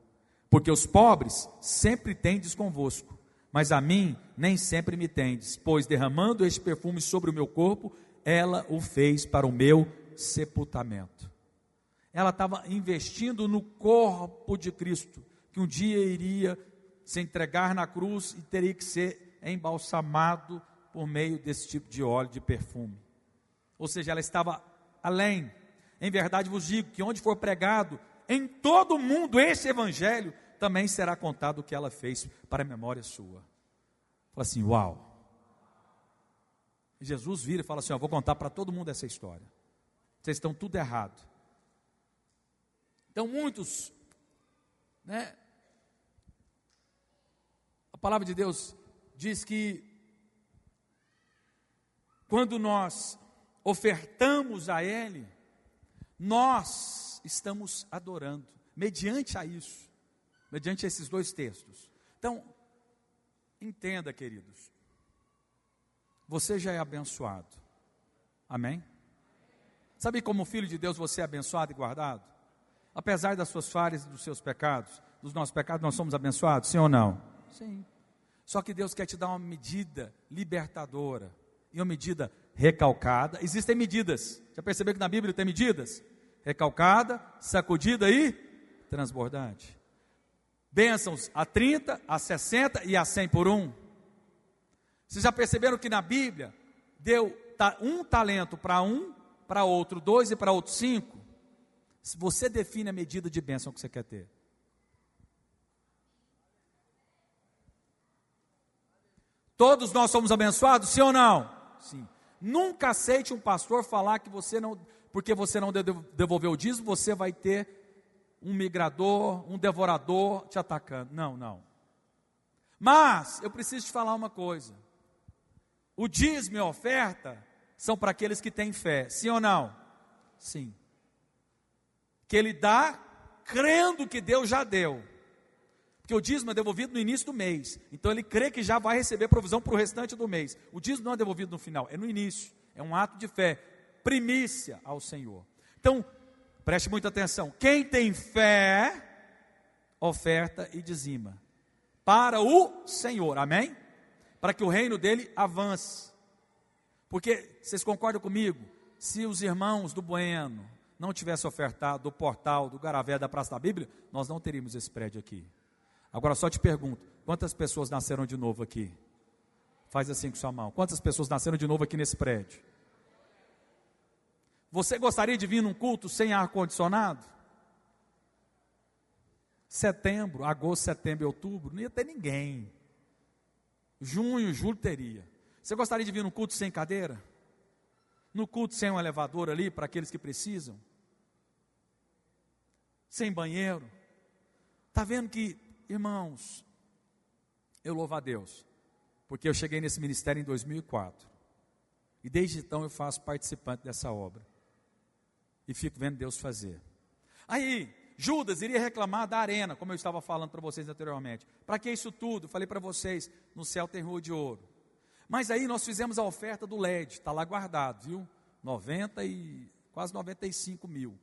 porque os pobres sempre tendes convosco, mas a mim nem sempre me tendes, pois derramando este perfume sobre o meu corpo, ela o fez para o meu sepultamento. Ela estava investindo no corpo de Cristo, que um dia iria se entregar na cruz e teria que ser embalsamado por meio desse tipo de óleo, de perfume. Ou seja, ela estava além. Em verdade vos digo que onde for pregado em todo o mundo esse evangelho, também será contado o que ela fez para a memória sua. Fala assim, uau. Jesus vira e fala assim, eu vou contar para todo mundo essa história. Vocês estão tudo errado. Então muitos, a palavra de Deus diz que quando nós ofertamos a Ele, nós estamos adorando, mediante a isso, mediante esses 2 textos. Então, entenda, queridos, você já é abençoado, amém? Sabe como filho de Deus você é abençoado e guardado? Apesar das suas falhas e dos seus pecados, dos nossos pecados, nós somos abençoados, sim ou não? Sim. Só que Deus quer te dar uma medida libertadora, e uma medida recalcada. Existem medidas. Já percebeu que na Bíblia tem medidas? Recalcada, sacudida e transbordante. Bênçãos a 30, a 60 e a 100 por um. Vocês já perceberam que na Bíblia deu um talento para um, para outro 2 e para outro 5? Se você define a medida de bênção que você quer ter. Todos nós somos abençoados, sim ou não? Sim. Nunca aceite um pastor falar que você não, porque você não devolveu o dízimo, você vai ter um migrador, um devorador te atacando. Não, não. Mas eu preciso te falar uma coisa. O dízimo e a oferta são para aqueles que têm fé, sim ou não? Sim. Que ele dá crendo que Deus já deu. Porque o dízimo é devolvido no início do mês. Então ele crê que já vai receber provisão para o restante do mês. O dízimo não é devolvido no final, é no início. É um ato de fé, primícia ao Senhor. Então, preste muita atenção. Quem tem fé, oferta e dizima. Para o Senhor, amém? Para que o reino dele avance. Porque, vocês concordam comigo? Se os irmãos do Bueno não tivessem ofertado do portal, do Garavé, da Praça da Bíblia, nós não teríamos esse prédio aqui. Agora só te pergunto, quantas pessoas nasceram de novo aqui? Faz assim com sua mão. Quantas pessoas nasceram de novo aqui nesse prédio? Você gostaria de vir num culto sem ar-condicionado? Setembro, agosto, setembro e outubro, não ia ter ninguém. Junho, julho teria. Você gostaria de vir num culto sem cadeira? No culto sem um elevador ali, para aqueles que precisam? Sem banheiro? Está vendo que, irmãos, eu louvo a Deus, porque eu cheguei nesse ministério em 2004, e desde então eu faço participante dessa obra, e fico vendo Deus fazer. Aí, Judas iria reclamar da arena, como eu estava falando para vocês anteriormente. Para que isso tudo? Falei para vocês, no céu tem rua de ouro. Mas aí nós fizemos a oferta do LED, está lá guardado, viu? Quase 95 mil.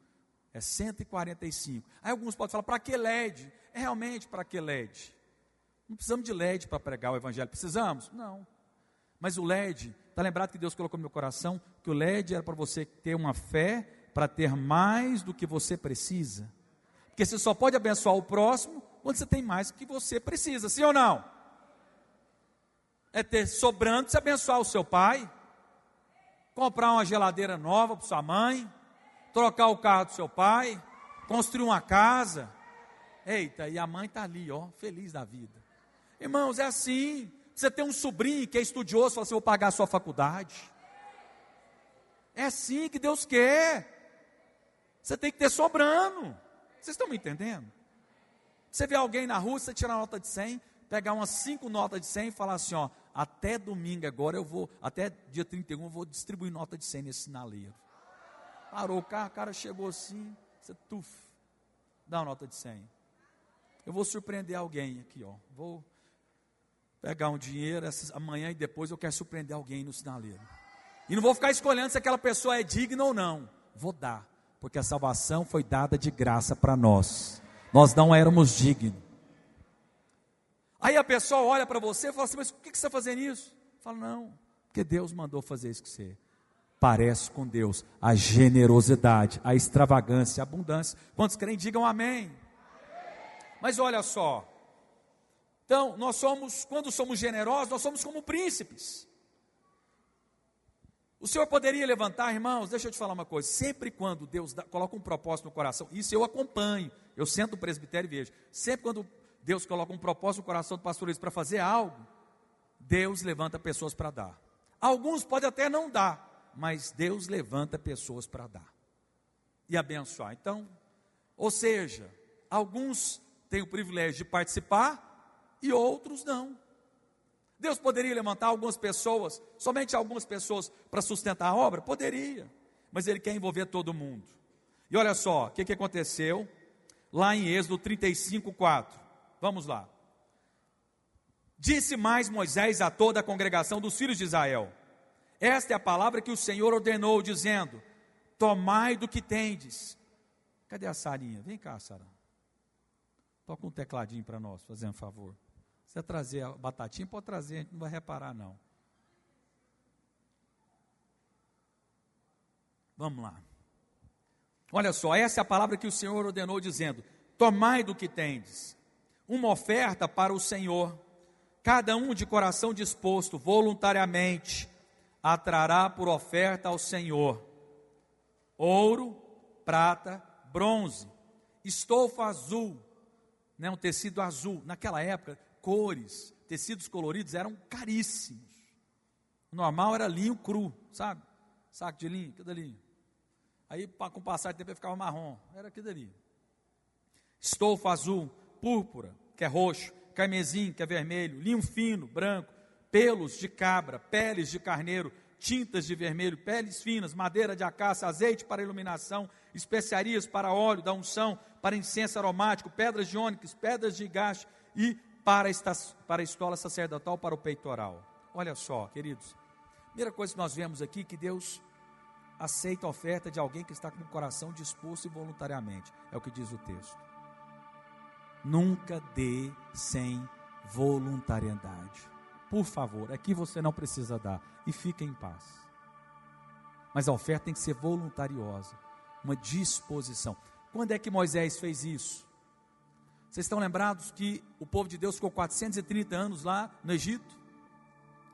É 145. Aí alguns podem falar, para que LED? É realmente para que LED? Não precisamos de LED para pregar o evangelho. Precisamos? Não. Mas o LED, está lembrado que Deus colocou no meu coração, que o LED era para você ter uma fé, para ter mais do que você precisa. Porque você só pode abençoar o próximo, quando você tem mais do que você precisa, sim ou não? É ter sobrando, você abençoar o seu pai, comprar uma geladeira nova para sua mãe, trocar o carro do seu pai, construir uma casa. Eita, e a mãe está ali, ó, feliz da vida. Irmãos, é assim. Você tem um sobrinho que é estudioso, fala assim, vou pagar a sua faculdade. É assim que Deus quer. Você tem que ter sobrando. Vocês estão me entendendo? Você vê alguém na rua, você tira a nota de 100, pegar umas 5 notas de 100 e falar assim, ó, até domingo agora eu vou, até dia 31 eu vou distribuir nota de 100 nesse sinaleiro. Parou o carro, o cara chegou assim, você dá uma nota de 100. Eu vou surpreender alguém aqui, ó. Vou pegar um dinheiro amanhã e depois eu quero surpreender alguém no sinaleiro. E não vou ficar escolhendo se aquela pessoa é digna ou não. Vou dar, porque a salvação foi dada de graça para nós. Nós não éramos dignos. Aí a pessoa olha para você e fala assim, mas por que você está fazendo isso? Fala, não, porque Deus mandou fazer isso com você. Parece com Deus a generosidade, a extravagância, a abundância. Quantos creem, digam amém. Mas olha só, então nós somos, quando somos generosos, nós somos como príncipes. O Senhor poderia levantar, irmãos, deixa eu te falar uma coisa, sempre quando Deus coloca um propósito no coração, isso eu acompanho, eu sento no presbitério e vejo, sempre quando Deus coloca um propósito no coração do pastor para fazer algo, Deus levanta pessoas para dar. Alguns podem até não dar, mas Deus levanta pessoas para dar e abençoar. Então, ou seja, alguns têm o privilégio de participar e outros não. Deus poderia levantar algumas pessoas, somente algumas pessoas para sustentar a obra? Poderia, mas Ele quer envolver todo mundo. E olha só, o que aconteceu lá em Êxodo 35:4. Vamos lá. Disse mais Moisés a toda a congregação dos filhos de Israel: esta é a palavra que o Senhor ordenou, dizendo: tomai do que tendes. Cadê a Sarinha? Vem cá, Sara. Toca um tecladinho para nós, fazendo um favor. Se você trazer a batatinha, pode trazer, a gente não vai reparar não. Vamos lá. Olha só, essa é a palavra que o Senhor ordenou, dizendo: tomai do que tendes, uma oferta para o Senhor, cada um de coração disposto, voluntariamente, atrará por oferta ao Senhor, ouro, prata, bronze, estofa azul, né, um tecido azul. Naquela época, cores, tecidos coloridos eram caríssimos. O normal era linho cru, sabe? Saco de linho, aquilo ali. Aí, com o passar do tempo, ficava marrom. Era aquilo ali. Estofa azul, púrpura, que é roxo, carmesim, que é vermelho, linho fino, branco, pelos de cabra, peles de carneiro, tintas de vermelho, peles finas, madeira de acácia, azeite para iluminação, especiarias para óleo da unção, para incenso aromático, pedras de ônix, pedras de gaste e para a estola sacerdotal, para o peitoral. Olha só, queridos, primeira coisa que nós vemos aqui, que Deus aceita a oferta de alguém que está com o coração disposto e voluntariamente, é o que diz o texto. Nunca dê sem voluntariedade. Por favor, aqui você não precisa dar, e fique em paz. Mas a oferta tem que ser voluntariosa, uma disposição. Quando é que Moisés fez isso? Vocês estão lembrados que o povo de Deus ficou 430 anos lá no Egito?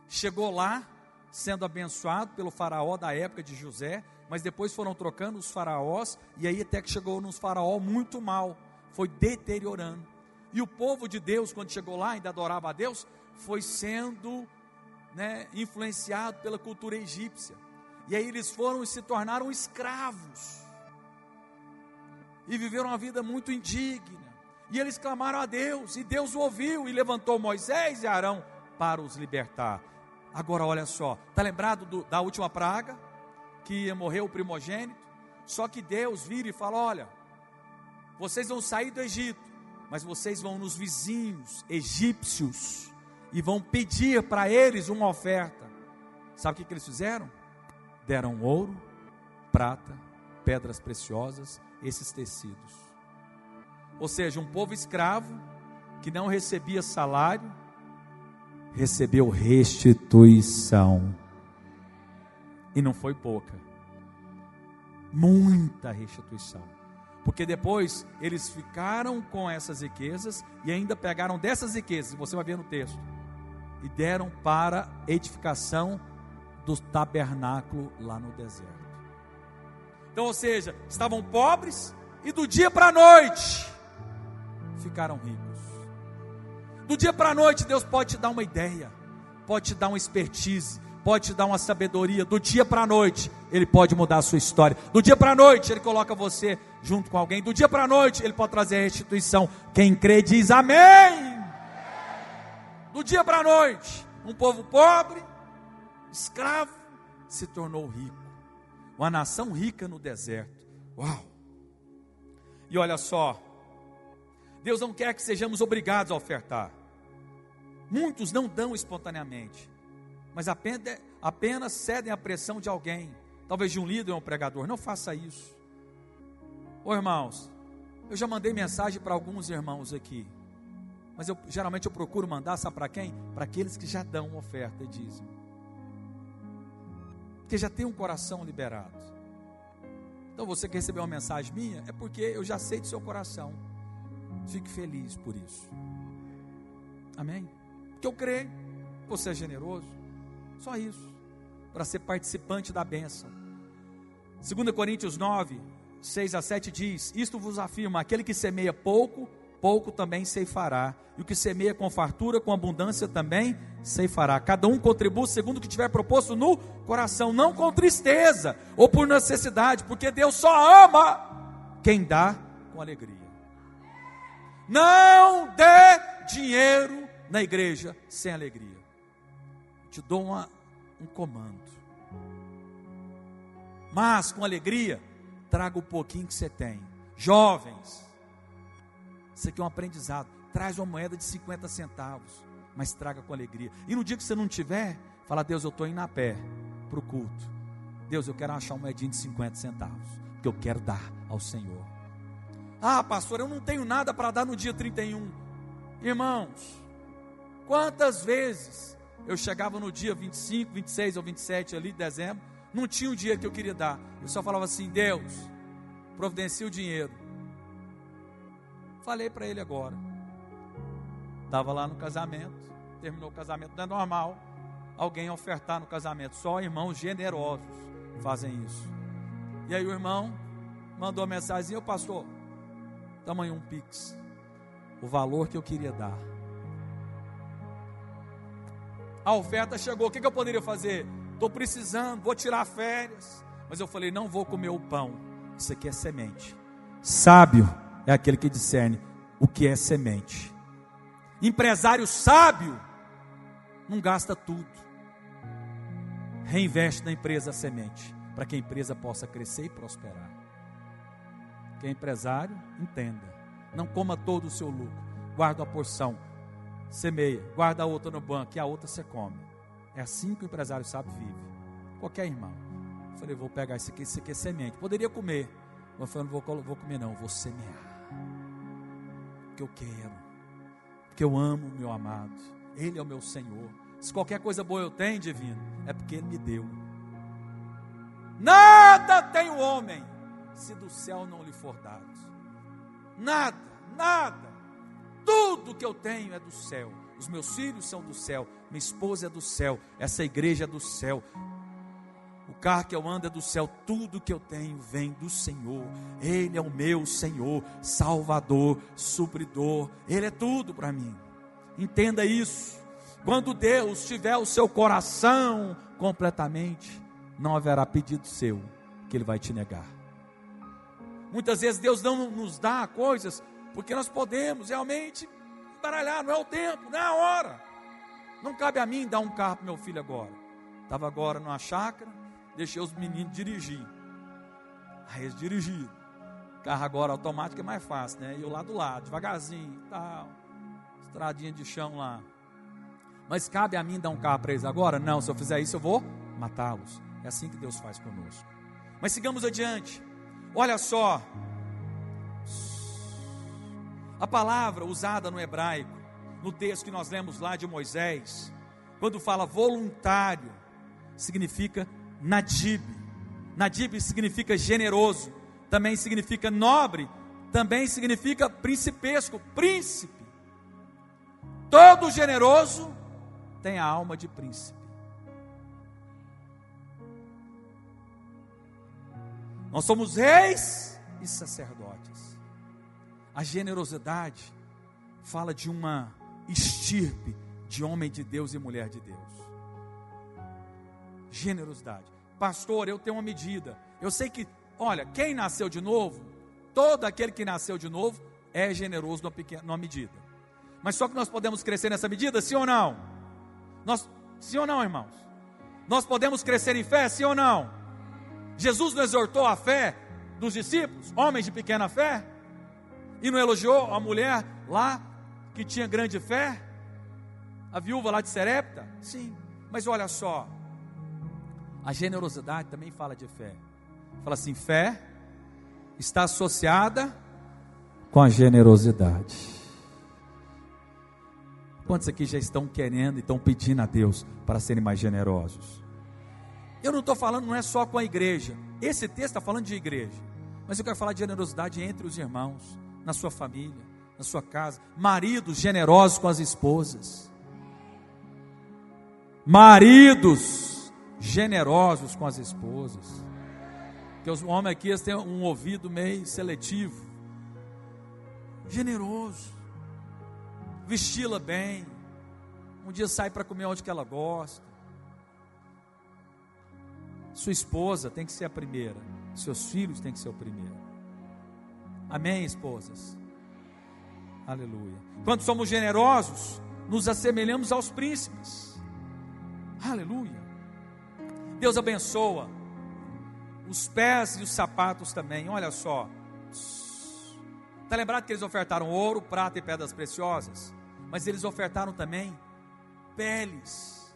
Chegou lá, sendo abençoado pelo faraó da época de José, mas depois foram trocando os faraós, e aí até que chegou nos faraó muito mal, foi deteriorando. E o povo de Deus, quando chegou lá, ainda adorava a Deus, foi sendo influenciado pela cultura egípcia. E aí eles foram e se tornaram escravos. E viveram uma vida muito indigna. E eles clamaram a Deus, e Deus o ouviu, e levantou Moisés e Arão para os libertar. Agora olha só, está lembrado da última praga, que ia morrer o primogênito? Só que Deus vira e fala: olha, vocês vão sair do Egito, mas vocês vão nos vizinhos egípcios, e vão pedir para eles uma oferta. Sabe o que eles fizeram? Deram ouro, prata, pedras preciosas, esses tecidos. Ou seja, um povo escravo, que não recebia salário, recebeu restituição. E não foi pouca, muita restituição. Porque depois eles ficaram com essas riquezas, e ainda pegaram dessas riquezas, você vai ver no texto, e deram para edificação do tabernáculo lá no deserto. Então, ou seja, estavam pobres, e do dia para a noite ficaram ricos. Do dia para a noite Deus pode te dar uma ideia, pode te dar uma expertise, pode te dar uma sabedoria. Do dia para a noite Ele pode mudar a sua história. Do dia para a noite Ele coloca você junto com alguém. Do dia para a noite Ele pode trazer a restituição. Quem crê diz amém. Do dia para a noite, um povo pobre, escravo, se tornou rico. Uma nação rica no deserto. Uau! E olha só, Deus não quer que sejamos obrigados a ofertar. Muitos não dão espontaneamente, mas apenas cedem à pressão de alguém, talvez de um líder ou um pregador. Não faça isso. Ô irmãos, eu já mandei mensagem para alguns irmãos aqui, mas geralmente eu procuro mandar, sabe para quem? Para aqueles que já dão oferta e dízimo, porque já tem um coração liberado. Então você que recebeu uma mensagem minha, é porque eu já sei do seu coração. Fique feliz por isso. Amém? Porque eu creio, você é generoso, só isso, para ser participante da bênção. 2 Coríntios 9, 6 a 7 diz: isto vos afirma, aquele que semeia pouco, pouco também ceifará, e o que semeia com fartura, com abundância também ceifará. Cada um contribui segundo o que tiver proposto no coração, não com tristeza ou por necessidade, porque Deus só ama quem dá com alegria. Não dê dinheiro na igreja sem alegria. Te dou um comando, mas com alegria traga o pouquinho que você tem. Jovens, isso aqui é um aprendizado. Traz uma moeda de 50 centavos, mas traga com alegria. E no dia que você não tiver, fala: Deus, eu estou indo a pé para o culto. Deus, eu quero achar uma moedinha de 50 centavos, porque eu quero dar ao Senhor. Ah, pastor, eu não tenho nada para dar no dia 31. Irmãos, quantas vezes eu chegava no dia 25, 26 ou 27 ali de dezembro, Não tinha o dinheiro que eu queria dar. Eu só falava assim: Deus, providencia o dinheiro. Falei para ele agora. Estava lá no casamento, terminou o casamento, não é normal alguém ofertar no casamento, só irmãos generosos fazem isso. E aí o irmão mandou uma mensagem: ô pastor, tamanho um pix, o valor que eu queria dar. A oferta chegou, o que eu poderia fazer? Estou precisando, vou tirar férias. Mas eu falei: não vou comer o pão, isso aqui é semente. Sábio é aquele que discerne o que é semente. Empresário sábio não gasta tudo, reinveste na empresa a semente, para que a empresa possa crescer e prosperar. Quem é empresário, entenda, não coma todo o seu lucro, guarda uma porção, semeia, guarda a outra no banco e a outra você come. É assim que o empresário sábio vive. Qualquer irmão. Eu falei: vou pegar isso aqui é semente, poderia comer, mas eu falei: não vou comer não, vou semear, porque eu quero, porque eu amo o meu amado, Ele é o meu Senhor. Se qualquer coisa boa eu tenho, divino, é porque Ele me deu. Nada tem o homem, se do céu não lhe for dado. Nada, nada. Tudo que eu tenho é do céu. Os meus filhos são do céu, minha esposa é do céu, essa igreja é do céu, o carro que eu ando é do céu. Tudo que eu tenho vem do Senhor. Ele é o meu Senhor, Salvador, supridor. Ele é tudo para mim. Entenda isso. Quando Deus tiver o seu coração completamente, não haverá pedido seu que Ele vai te negar. Muitas vezes Deus não nos dá coisas porque nós podemos realmente embaralhar. Não é o tempo, não é a hora. Não cabe a mim dar um carro para meu filho agora. Estava agora numa chácara, deixei os meninos dirigir. Aí eles dirigiram. Carro agora automático é mais fácil, né? E eu lá do lado, devagarzinho, tal, estradinha de chão lá. Mas cabe a mim dar um carro para eles agora? Não, se eu fizer isso eu vou matá-los. É assim que Deus faz conosco. Mas sigamos adiante. Olha só, a palavra usada no hebraico, no texto que nós lemos lá de Moisés, quando fala voluntário, significa nadib. Nadib significa generoso, também significa nobre, também significa principesco, príncipe. Todo generoso tem a alma de príncipe. Nós somos reis e sacerdotes. A generosidade fala de uma estirpe de homem de Deus e mulher de Deus. Generosidade. Pastor, eu tenho uma medida. Eu sei que, olha, quem nasceu de novo, todo aquele que nasceu de novo é generoso numa medida. Mas só que nós podemos crescer nessa medida, sim ou não? Sim ou não, irmãos? Nós podemos crescer em fé, sim ou não? Jesus não exortou a fé dos discípulos, homens de pequena fé? E não elogiou a mulher lá que tinha grande fé? A viúva lá de Serepta? Sim, mas olha só, a generosidade também fala de fé. Fala assim: fé está associada com a generosidade. Quantos aqui já estão querendo e estão pedindo a Deus para serem mais generosos? Eu não estou falando, não é só com a igreja. Esse texto está falando de igreja, mas eu quero falar de generosidade entre os irmãos, na sua família, na sua casa. Maridos generosos com as esposas. Maridos generosos com as esposas. Porque os homens aqui têm um ouvido meio seletivo. Generoso. Vesti-la bem. Um dia sai para comer onde que ela gosta. Sua esposa tem que ser a primeira. Seus filhos têm que ser o primeiro. Amém, esposas? Aleluia. Quando somos generosos, nos assemelhamos aos príncipes. Aleluia. Deus abençoa os pés e os sapatos também. Olha só. Está lembrado que eles ofertaram ouro, prata e pedras preciosas? Mas eles ofertaram também peles.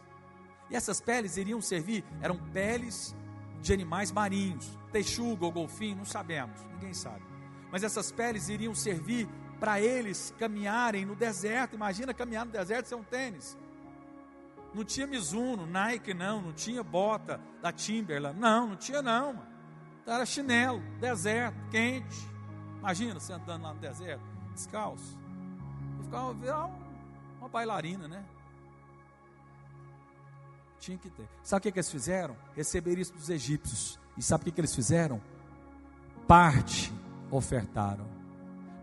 E essas peles iriam servir, eram peles de animais marinhos, texuga ou golfinho, não sabemos, ninguém sabe. Mas essas peles iriam servir para eles caminharem no deserto. Imagina caminhar no deserto sem um tênis. Não tinha Mizuno, Nike não tinha bota da Timberland, não tinha não, mano. Então era chinelo, deserto, quente. Imagina você andando lá no deserto, descalço. E ficava uma bailarina, né? Tinha que ter. Sabe o que eles fizeram? Receberam isso dos egípcios. E sabe o que eles fizeram? Parte ofertaram.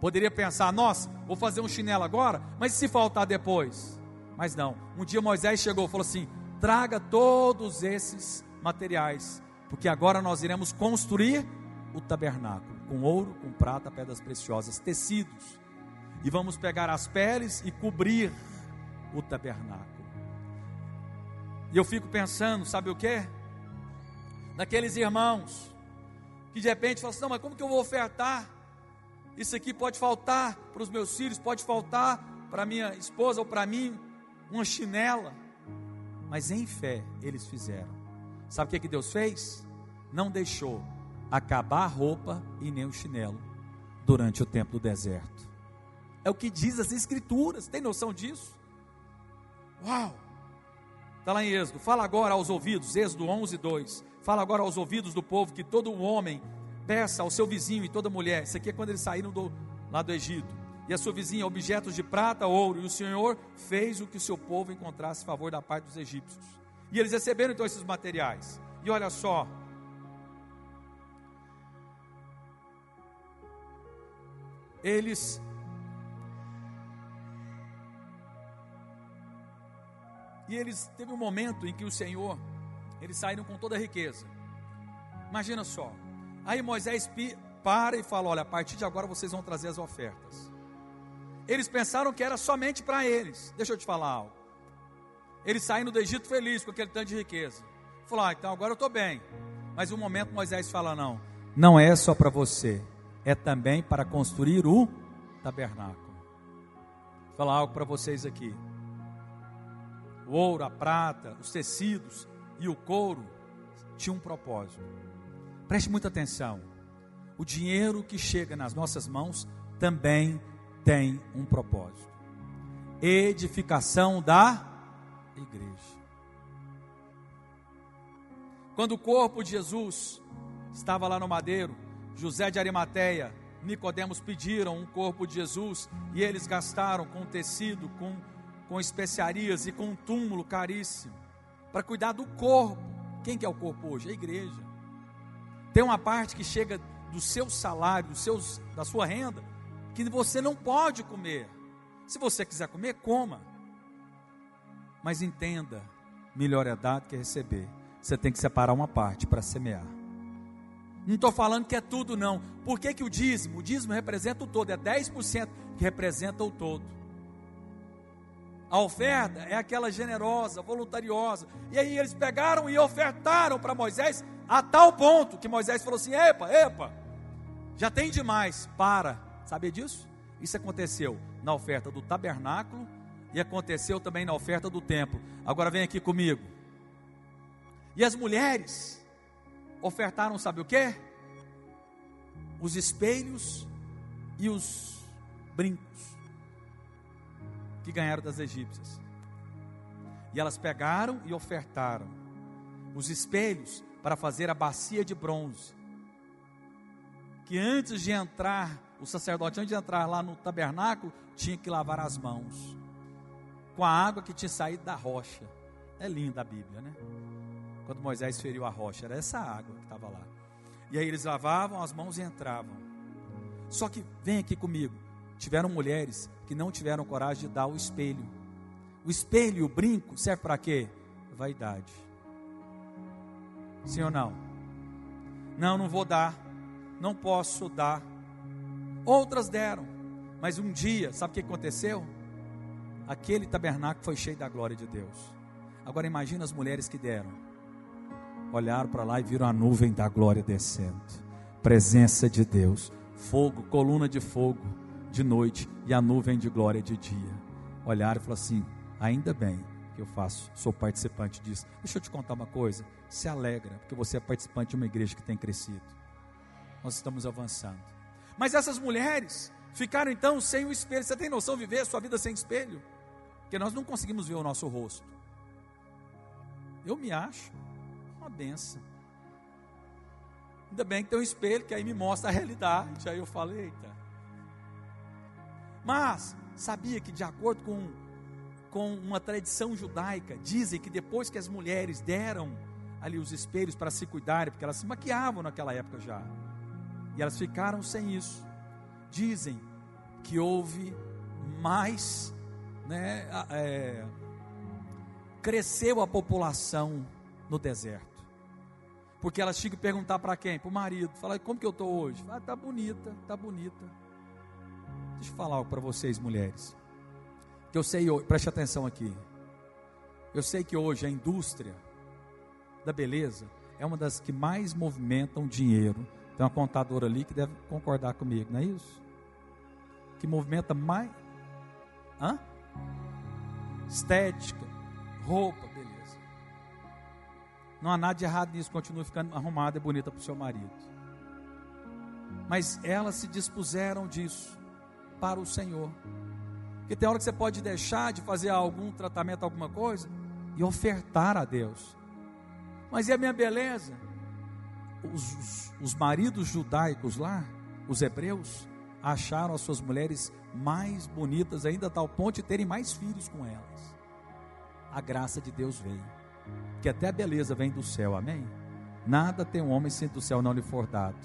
Poderia pensar, nossa, vou fazer um chinelo agora, mas e se faltar depois? Mas não. Um dia Moisés chegou e falou assim: traga todos esses materiais, porque agora nós iremos construir o tabernáculo, com ouro, com prata, pedras preciosas, tecidos. E vamos pegar as peles e cobrir o tabernáculo. E eu fico pensando, sabe o que? Naqueles irmãos que de repente falam assim: não, mas como que eu vou ofertar? Isso aqui pode faltar para os meus filhos, pode faltar para minha esposa ou para mim, uma chinela. Mas em fé eles fizeram. Sabe o que Deus fez? Não deixou acabar a roupa e nem o chinelo durante o tempo do deserto. É o que diz as Escrituras. Tem noção disso? Uau! Está lá em Êxodo. Fala agora aos ouvidos, Êxodo 11:2. Fala agora aos ouvidos do povo que todo homem peça ao seu vizinho e toda mulher. Isso aqui é quando eles saíram lá do Egito. E a sua vizinha objetos de prata, ouro. E o Senhor fez o que o seu povo encontrasse favor da parte dos egípcios. E eles receberam então esses materiais. E olha só. Teve um momento em que o Senhor, eles saíram com toda a riqueza. Imagina só. Aí Moisés para e fala: olha, a partir de agora vocês vão trazer as ofertas. Eles pensaram que era somente para eles. Deixa eu te falar algo. Eles saíram do Egito felizes com aquele tanto de riqueza. Falaram: então agora eu estou bem. Mas um momento Moisés fala: não é só para você, é também para construir o tabernáculo. Vou falar algo para vocês aqui. O ouro, a prata, os tecidos e o couro tinham um propósito. Preste muita atenção. O dinheiro que chega nas nossas mãos também tem um propósito: edificação da igreja. Quando o corpo de Jesus estava lá no madeiro, José de Arimateia, Nicodemos pediram um corpo de Jesus, e eles gastaram com tecido, com especiarias e com um túmulo caríssimo, para cuidar do corpo. Quem que é o corpo hoje? A igreja. Tem uma parte que chega do seu salário, da sua renda, que você não pode comer. Se você quiser comer, coma. Mas entenda, melhor é dar do que receber. Você tem que separar uma parte para semear. Não estou falando que é tudo não. Por que o dízimo? O dízimo representa o todo, é 10% que representa o todo. A oferta é aquela generosa, voluntariosa. E aí eles pegaram e ofertaram para Moisés, a tal ponto que Moisés falou assim: epa, já tem demais, para. Sabia disso? Isso aconteceu na oferta do tabernáculo e aconteceu também na oferta do templo. Agora vem aqui comigo. E as mulheres ofertaram, sabe o quê? Os espelhos e os brincos que ganharam das egípcias. E elas pegaram e ofertaram os espelhos para fazer a bacia de bronze, que antes de entrar, o sacerdote, antes de entrar lá no tabernáculo, tinha que lavar as mãos com a água que tinha saído da rocha. É linda a Bíblia, né? Quando Moisés feriu a rocha, era essa água que estava lá. E aí eles lavavam as mãos e entravam. Só que, vem aqui comigo, tiveram mulheres que não tiveram coragem de dar o espelho. O espelho e o brinco serve para quê? Vaidade. Sim ou não? Não vou dar, não posso dar. Outras deram, mas um dia, sabe o que aconteceu? Aquele tabernáculo foi cheio da glória de Deus. Agora imagina as mulheres que deram. Olharam para lá e viram a nuvem da glória descendo. Presença de Deus, fogo, coluna de fogo de noite e a nuvem de glória de dia. Olharam e falaram assim: ainda bem que eu sou participante disso. Deixa eu te contar uma coisa, se alegra, porque você é participante de uma igreja que tem crescido. Nós estamos avançando. Mas essas mulheres ficaram então sem o espelho. Você tem noção de viver a sua vida sem espelho? Porque nós não conseguimos ver o nosso rosto. Eu me acho uma benção. Ainda bem que tem um espelho que aí me mostra a realidade. Aí eu falo, eita. Mas, sabia que de acordo com uma tradição judaica, dizem que depois que as mulheres deram ali os espelhos para se cuidarem, porque elas se maquiavam naquela época já, e elas ficaram sem isso, dizem que houve mais, cresceu a população no deserto, porque elas tinham que perguntar para quem? Para o marido, falar, como que eu estou hoje? Ah, tá bonita, tá bonita. Deixa eu falar algo para vocês, mulheres, que eu sei, preste atenção aqui, eu sei que hoje a indústria da beleza é uma das que mais movimentam dinheiro. Tem uma contadora ali que deve concordar comigo, não é isso? Que movimenta mais estética, roupa, beleza. Não há nada de errado nisso, continue ficando arrumada e bonita para o seu marido. Mas elas se dispuseram disso para o Senhor. Porque tem hora que você pode deixar de fazer algum tratamento, alguma coisa, e ofertar a Deus. Mas e a minha beleza? Os maridos judaicos lá, os hebreus, acharam as suas mulheres mais bonitas ainda, a tal ponto de terem mais filhos com elas. A graça de Deus veio, que até a beleza vem do céu, amém? Nada tem um homem sem do céu não lhe for dado.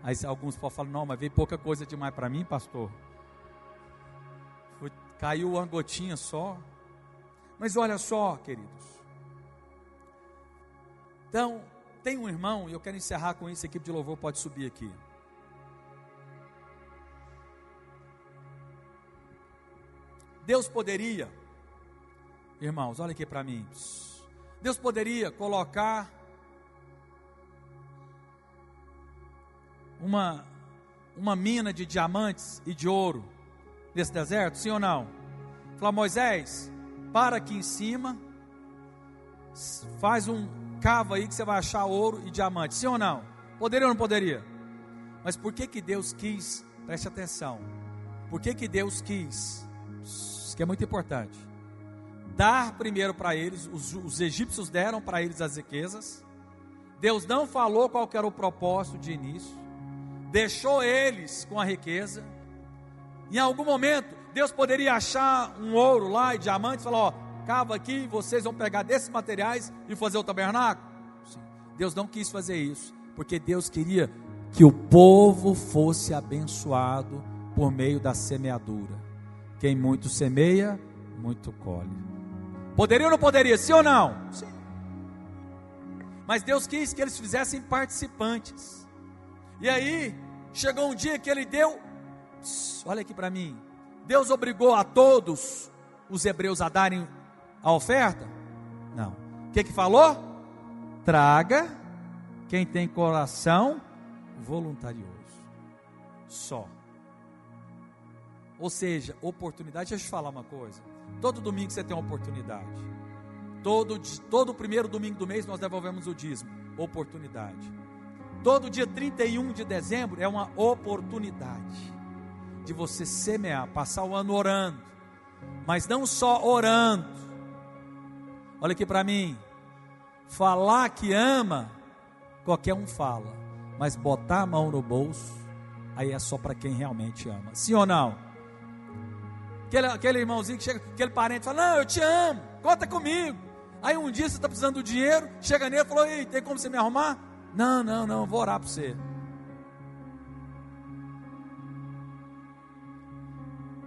Aí alguns falam, não, mas veio pouca coisa demais para mim, pastor. Caiu uma gotinha só. Mas olha só, queridos. Então, tem um irmão, e eu quero encerrar com isso, a equipe de louvor pode subir aqui. Deus poderia, irmãos, olha aqui para mim. Deus poderia colocar uma mina de diamantes e de ouro nesse deserto, sim ou não? Falar, Moisés, para aqui em cima, faz cava aí que você vai achar ouro e diamante, sim ou não? Poderia ou não poderia? Mas por que Deus quis, preste atenção, por que Deus quis, isso que é muito importante, dar primeiro para eles, os egípcios deram para eles as riquezas, Deus não falou qual que era o propósito de início, deixou eles com a riqueza, em algum momento, Deus poderia achar um ouro lá e diamantes, e falar, ó, cava aqui, vocês vão pegar desses materiais e fazer o tabernáculo? Sim. Deus não quis fazer isso, porque Deus queria que o povo fosse abençoado por meio da semeadura. Quem muito semeia, muito colhe. Poderia ou não poderia? Sim ou não? Sim. Mas Deus quis que eles fizessem participantes. E aí, chegou um dia que Ele deu, olha aqui para mim, Deus obrigou a todos os hebreus a darem a oferta? Não. O que falou? Traga quem tem coração voluntarioso. Só. Ou seja, oportunidade. Deixa eu te falar uma coisa. Todo domingo você tem uma oportunidade. Todo primeiro domingo do mês nós devolvemos o dízimo. Oportunidade. Todo dia 31 de dezembro é uma oportunidade de você semear, passar o ano orando, mas não só orando, olha aqui para mim, falar que ama, qualquer um fala, mas botar a mão no bolso, aí é só para quem realmente ama, sim ou não? Aquele irmãozinho que chega, aquele parente fala, não, eu te amo, conta comigo, aí um dia você está precisando do dinheiro, chega nele e falou, ei, tem como você me arrumar? Não, vou orar para você.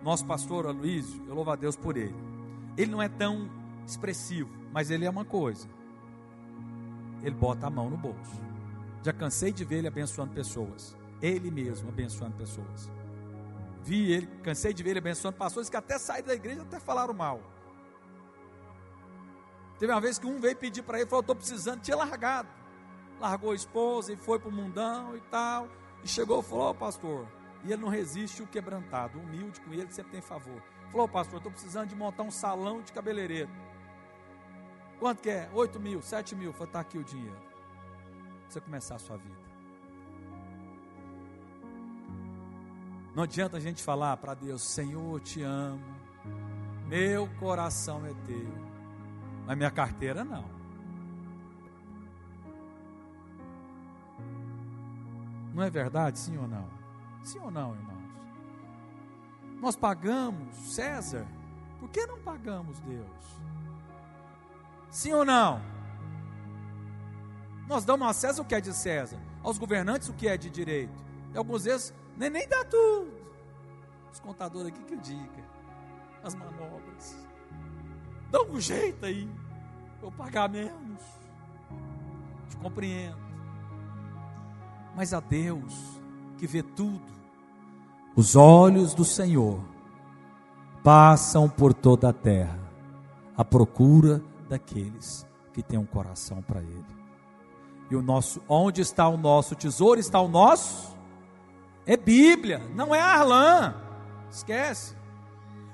Nosso pastor Aloysio, eu louvo a Deus por ele. Ele não é tão expressivo, mas ele é uma coisa. Ele bota a mão no bolso. Já cansei de ver ele abençoando pessoas. Ele mesmo abençoando pessoas. Cansei de ver ele abençoando pastores que até saíram da igreja, até falaram mal. Teve uma vez que um veio pedir para ele, falou, estou precisando, tinha largado. Largou a esposa e foi para o mundão e tal. E chegou e falou, pastor... E ele não resiste o quebrantado, humilde com ele, sempre tem favor. Falou, pastor, estou precisando de montar um salão de cabeleireiro. Quanto que é? 8 mil, 7 mil. Falei, está aqui o dinheiro. Pra você começar a sua vida. Não adianta a gente falar para Deus, Senhor, eu te amo. Meu coração é teu. Mas minha carteira não. Não é verdade, sim ou não? Sim ou não, irmãos? Nós pagamos César, por que não pagamos Deus? Sim ou não? Nós damos a César o que é de César, aos governantes o que é de direito. E algumas vezes nem dá tudo. Os contadores aqui que eu diga, as manobras. Dá um jeito aí, eu pagar menos. Te compreendo. Mas a Deus que vê tudo, os olhos do Senhor passam por toda a terra, à procura daqueles que têm um coração para Ele. E onde está o nosso tesouro, está o nosso, é Bíblia, não é Arlan, esquece.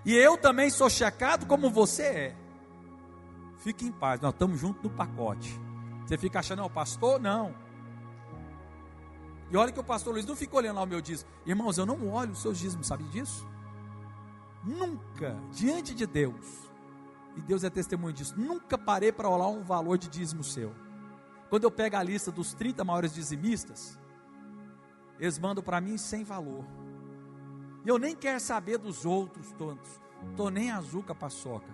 E eu também sou checado como você é. Fique em paz, nós estamos juntos no pacote. Você fica achando, o pastor? Não. E olha que o pastor Luiz não fica olhando lá o meu dízimo. Irmãos, eu não olho os seus dízimos, sabe disso? Nunca, diante de Deus, e Deus é testemunho disso, nunca parei para olhar um valor de dízimo seu. Quando eu pego a lista dos 30 maiores dizimistas, eles mandam para mim sem valor. E eu nem quero saber dos outros todos. Estou nem azul com a paçoca,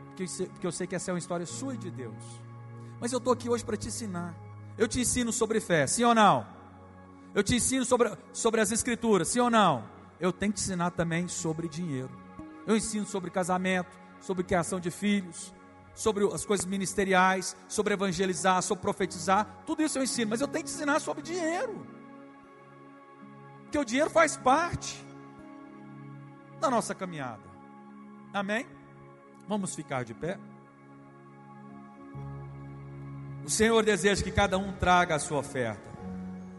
porque eu sei que essa é uma história sua e de Deus. Mas eu estou aqui hoje para te ensinar. Eu te ensino sobre fé, sim ou não? Eu te ensino sobre as escrituras, sim ou não? Eu tenho que te ensinar também sobre dinheiro. Eu ensino sobre casamento, sobre criação de filhos, sobre as coisas ministeriais, sobre evangelizar, sobre profetizar. Tudo isso eu ensino, mas eu tenho que te ensinar sobre dinheiro. Porque o dinheiro faz parte da nossa caminhada. Amém? Vamos ficar de pé. O Senhor deseja que cada um traga a sua oferta.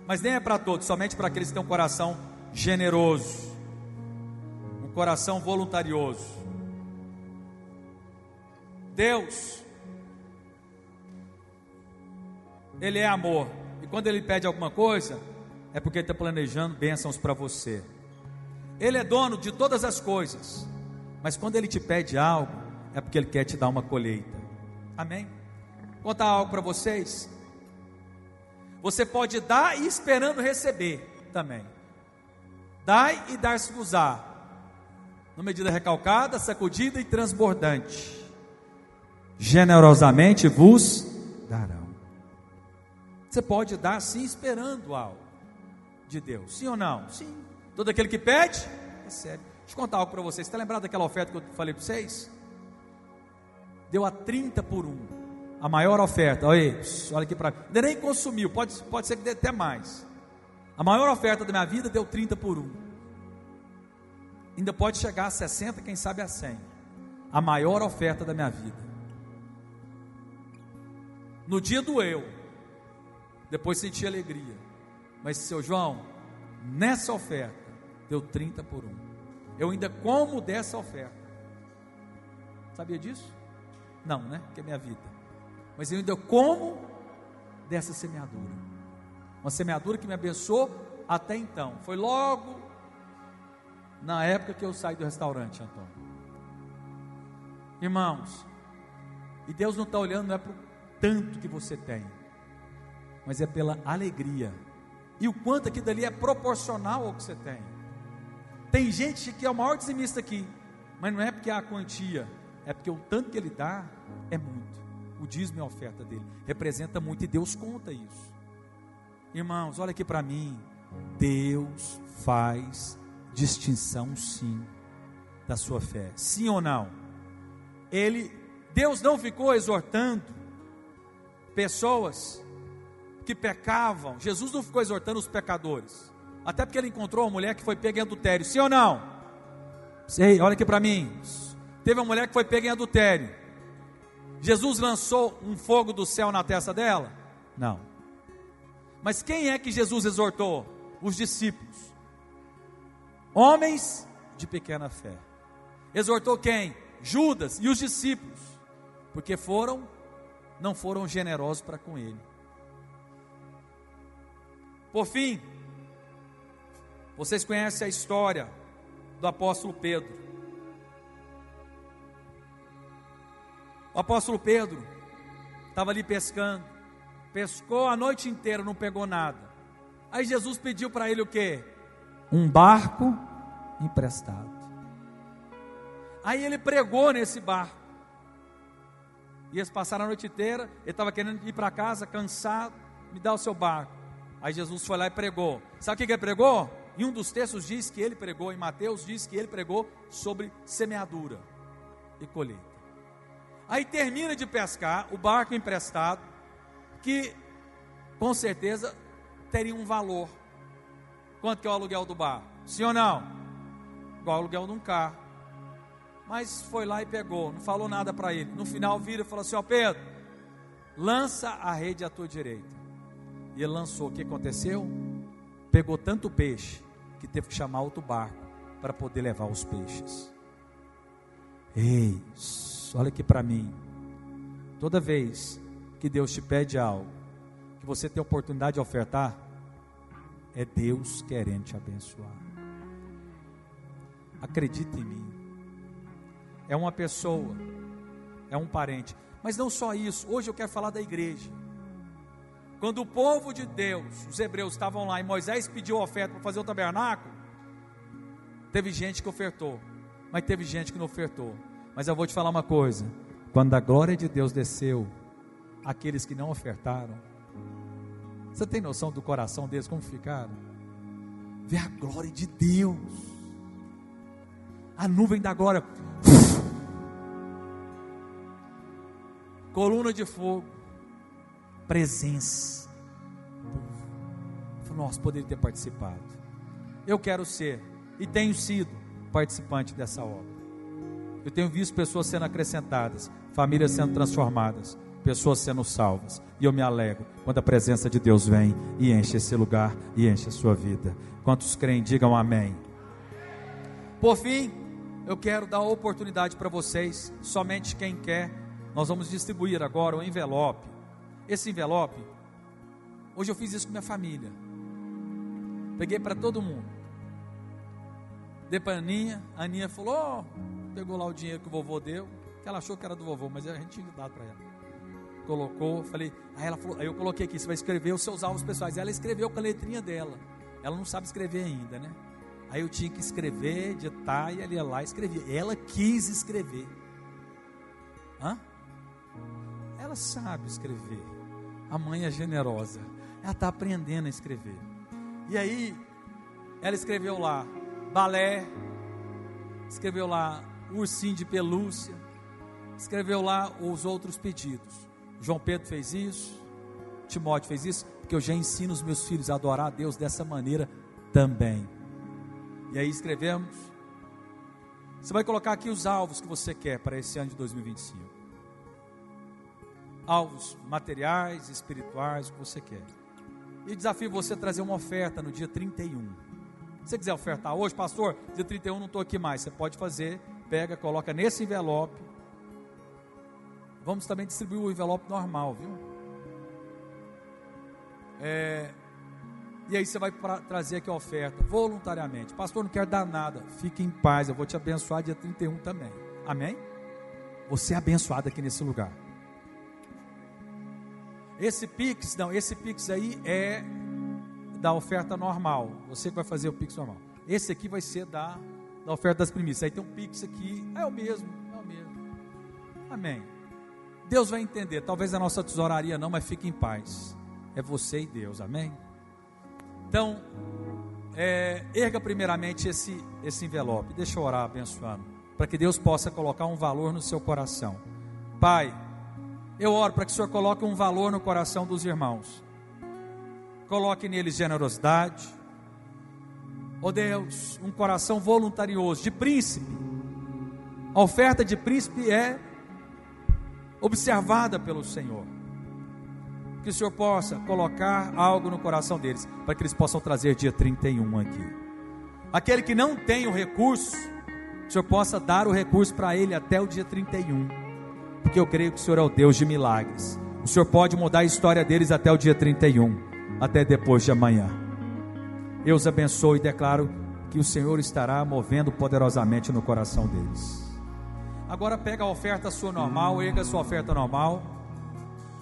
Mas nem é para todos, somente para aqueles que têm um coração generoso, um coração voluntarioso. Deus, Ele é amor, e quando Ele pede alguma coisa, é porque Ele está planejando bênçãos para você. Ele é dono de todas as coisas, mas quando Ele te pede algo, é porque Ele quer te dar uma colheita. Amém? Vou contar algo para vocês. Você pode dar e esperando receber também. Dai e dar-se-vos-á, numa medida recalcada, sacudida e transbordante. Generosamente vos darão. Você pode dar sim esperando algo de Deus, sim ou não? Sim. Todo aquele que pede, recebe. Deixa eu contar algo para vocês. Está lembrado daquela oferta que eu falei para vocês? Deu a 30 por 1. A maior oferta, olha aqui para mim, ainda nem consumiu, pode ser que dê até mais. A maior oferta da minha vida deu 30 por 1. Ainda pode chegar a 60, quem sabe a 100. A maior oferta da minha vida. No dia doeu, depois senti alegria. Mas seu João, nessa oferta, deu 30 por 1. Eu ainda como dessa oferta. Sabia disso? Não, né? Porque é minha vida. Mas eu ainda como dessa semeadura. Uma semeadura que me abençoou até então. Foi logo na época que eu saí do restaurante, Antônio. Irmãos, e Deus não está olhando, não é para o tanto que você tem, mas é pela alegria. E o quanto aqui dali é proporcional ao que você tem. Tem gente que é o maior dizimista aqui, mas não é porque há a quantia, é porque o tanto que ele dá é muito. O dízimo e a oferta dele representa muito, e Deus conta isso. Irmãos, olha aqui para mim. Deus faz distinção sim da sua fé, sim ou não? Deus não ficou exortando pessoas que pecavam. Jesus não ficou exortando os pecadores, até porque ele encontrou uma mulher que foi pega em adultério, sim ou não? Sei, olha aqui para mim. Teve uma mulher que foi pega em adultério. Jesus lançou um fogo do céu na testa dela? Não. Mas quem é que Jesus exortou? Os discípulos, homens de pequena fé. Exortou quem? Judas e os discípulos, porque não foram generosos para com ele. Por fim, vocês conhecem a história do apóstolo Pedro. O apóstolo Pedro estava ali pescando, pescou a noite inteira, não pegou nada. Aí Jesus pediu para ele o quê? Um barco emprestado. Aí ele pregou nesse barco. E eles passaram a noite inteira. Ele estava querendo ir para casa, cansado. Me dá o seu barco. Aí Jesus foi lá e pregou. Sabe o que ele pregou? Em um dos textos diz que ele pregou, em Mateus diz que ele pregou sobre semeadura e colheita. Aí termina de pescar o barco emprestado, que com certeza teria um valor. Quanto que é o aluguel do barco? Sim ou não? Igual o aluguel de um carro. Mas foi lá e pegou, não falou nada para ele. No final vira e falou assim: ó Pedro, lança a rede à tua direita. E ele lançou. O que aconteceu? Pegou tanto peixe que teve que chamar outro barco para poder levar os peixes. Ei, olha aqui para mim. Toda vez que Deus te pede algo, que você tem a oportunidade de ofertar, é Deus querendo te abençoar. Acredita em mim. É uma pessoa, é um parente. Mas não só isso, hoje eu quero falar da igreja. Quando o povo de Deus, os hebreus estavam lá e Moisés pediu oferta para fazer o tabernáculo, teve gente que ofertou, mas teve gente que não ofertou. Mas eu vou te falar uma coisa: quando a glória de Deus desceu, aqueles que não ofertaram, você tem noção do coração deles como ficaram? Vê a glória de Deus, a nuvem da glória, coluna de fogo, presença. Nossa, poderia ter participado. Eu quero ser e tenho sido participante dessa obra. Eu tenho visto pessoas sendo acrescentadas, famílias sendo transformadas, pessoas sendo salvas, e eu me alegro quando a presença de Deus vem e enche esse lugar e enche a sua vida. Quantos creem, digam amém. Por fim, eu quero dar a oportunidade para vocês, somente quem quer. Nós vamos distribuir agora o envelope. Esse envelope, hoje eu fiz isso com minha família, peguei para todo mundo, dei para a Aninha falou, pegou lá o dinheiro que o vovô deu, que ela achou que era do vovô, mas a gente tinha dado para ela, colocou, falei, aí ela falou, aí eu coloquei aqui, você vai escrever os seus alvos pessoais. Ela escreveu com a letrinha dela, ela não sabe escrever ainda, né? Aí eu tinha que escrever, digitar, e ela ia lá e escrevia. Ela quis escrever. Ela sabe escrever. A mãe é generosa, ela está aprendendo a escrever. E aí ela escreveu lá balé, escreveu lá ursinho de pelúcia, escreveu lá os outros pedidos. João Pedro fez isso, Timóteo fez isso, porque eu já ensino os meus filhos a adorar a Deus dessa maneira também. E aí escrevemos. Você vai colocar aqui os alvos que você quer para esse ano de 2025. Alvos materiais, espirituais, o que você quer. E desafio você a trazer uma oferta no dia 31. Se você quiser ofertar hoje, pastor, dia 31 não estou aqui mais. Você pode fazer, pega, coloca nesse envelope. Vamos também distribuir o envelope normal, viu? E aí você vai trazer aqui a oferta voluntariamente. Pastor, não quero dar nada. Fique em paz, eu vou te abençoar dia 31 também. Amém? Você é abençoado aqui nesse lugar. Esse Pix aí é da oferta normal. Você que vai fazer o Pix normal. Esse aqui vai ser da oferta das primícias. Aí tem um Pix aqui, é o mesmo. Amém. Deus vai entender, talvez a nossa tesouraria não, mas fique em paz. É você e Deus, amém? Então, erga primeiramente esse envelope. Deixa eu orar abençoando, para que Deus possa colocar um valor no seu coração. Pai, eu oro para que o Senhor coloque um valor no coração dos irmãos. Coloque neles generosidade. Ó Deus, um coração voluntarioso, de príncipe. A oferta de príncipe é observada pelo Senhor. Que o Senhor possa colocar algo no coração deles, para que eles possam trazer dia 31 aqui. Aquele que não tem o recurso, o Senhor possa dar o recurso para ele até o dia 31. Porque eu creio que o Senhor é o Deus de milagres. O Senhor pode mudar a história deles até o dia 31, até depois de amanhã. Eu os abençoo e declaro que o Senhor estará movendo poderosamente no coração deles. Agora pega a oferta sua normal, erga a sua oferta normal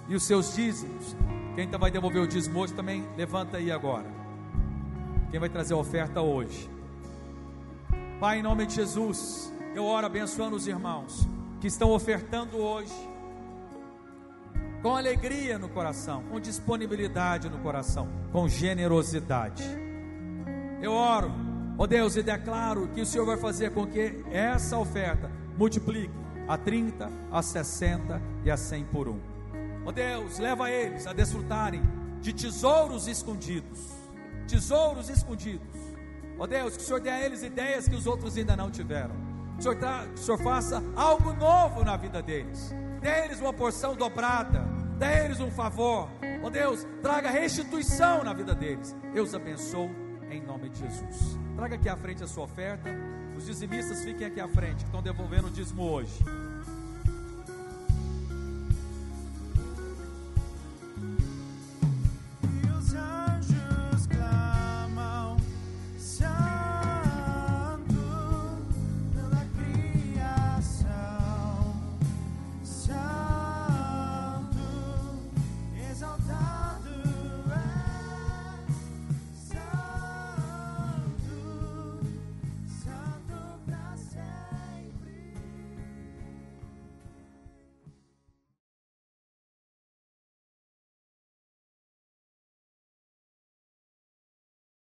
e os seus dízimos. Quem vai devolver o dízimo hoje também levanta aí agora. Quem vai trazer a oferta hoje? Pai, em nome de Jesus, eu oro abençoando os irmãos que estão ofertando hoje, com alegria no coração, com disponibilidade no coração, com generosidade. Eu oro, ó Deus, e declaro que o Senhor vai fazer com que essa oferta multiplique a 30, a 60 e a 100 por um. Ó Deus, leva eles a desfrutarem de tesouros escondidos. Tesouros escondidos. Ó Deus, que o Senhor dê a eles ideias que os outros ainda não tiveram. Que o Senhor faça algo novo na vida deles. Dê a eles uma porção dobrada. Dê a eles um favor. Ó Deus, traga restituição na vida deles. Eu os abençoo em nome de Jesus. Traga aqui à frente a sua oferta. Os dizimistas fiquem aqui à frente, que estão devolvendo o dízimo hoje.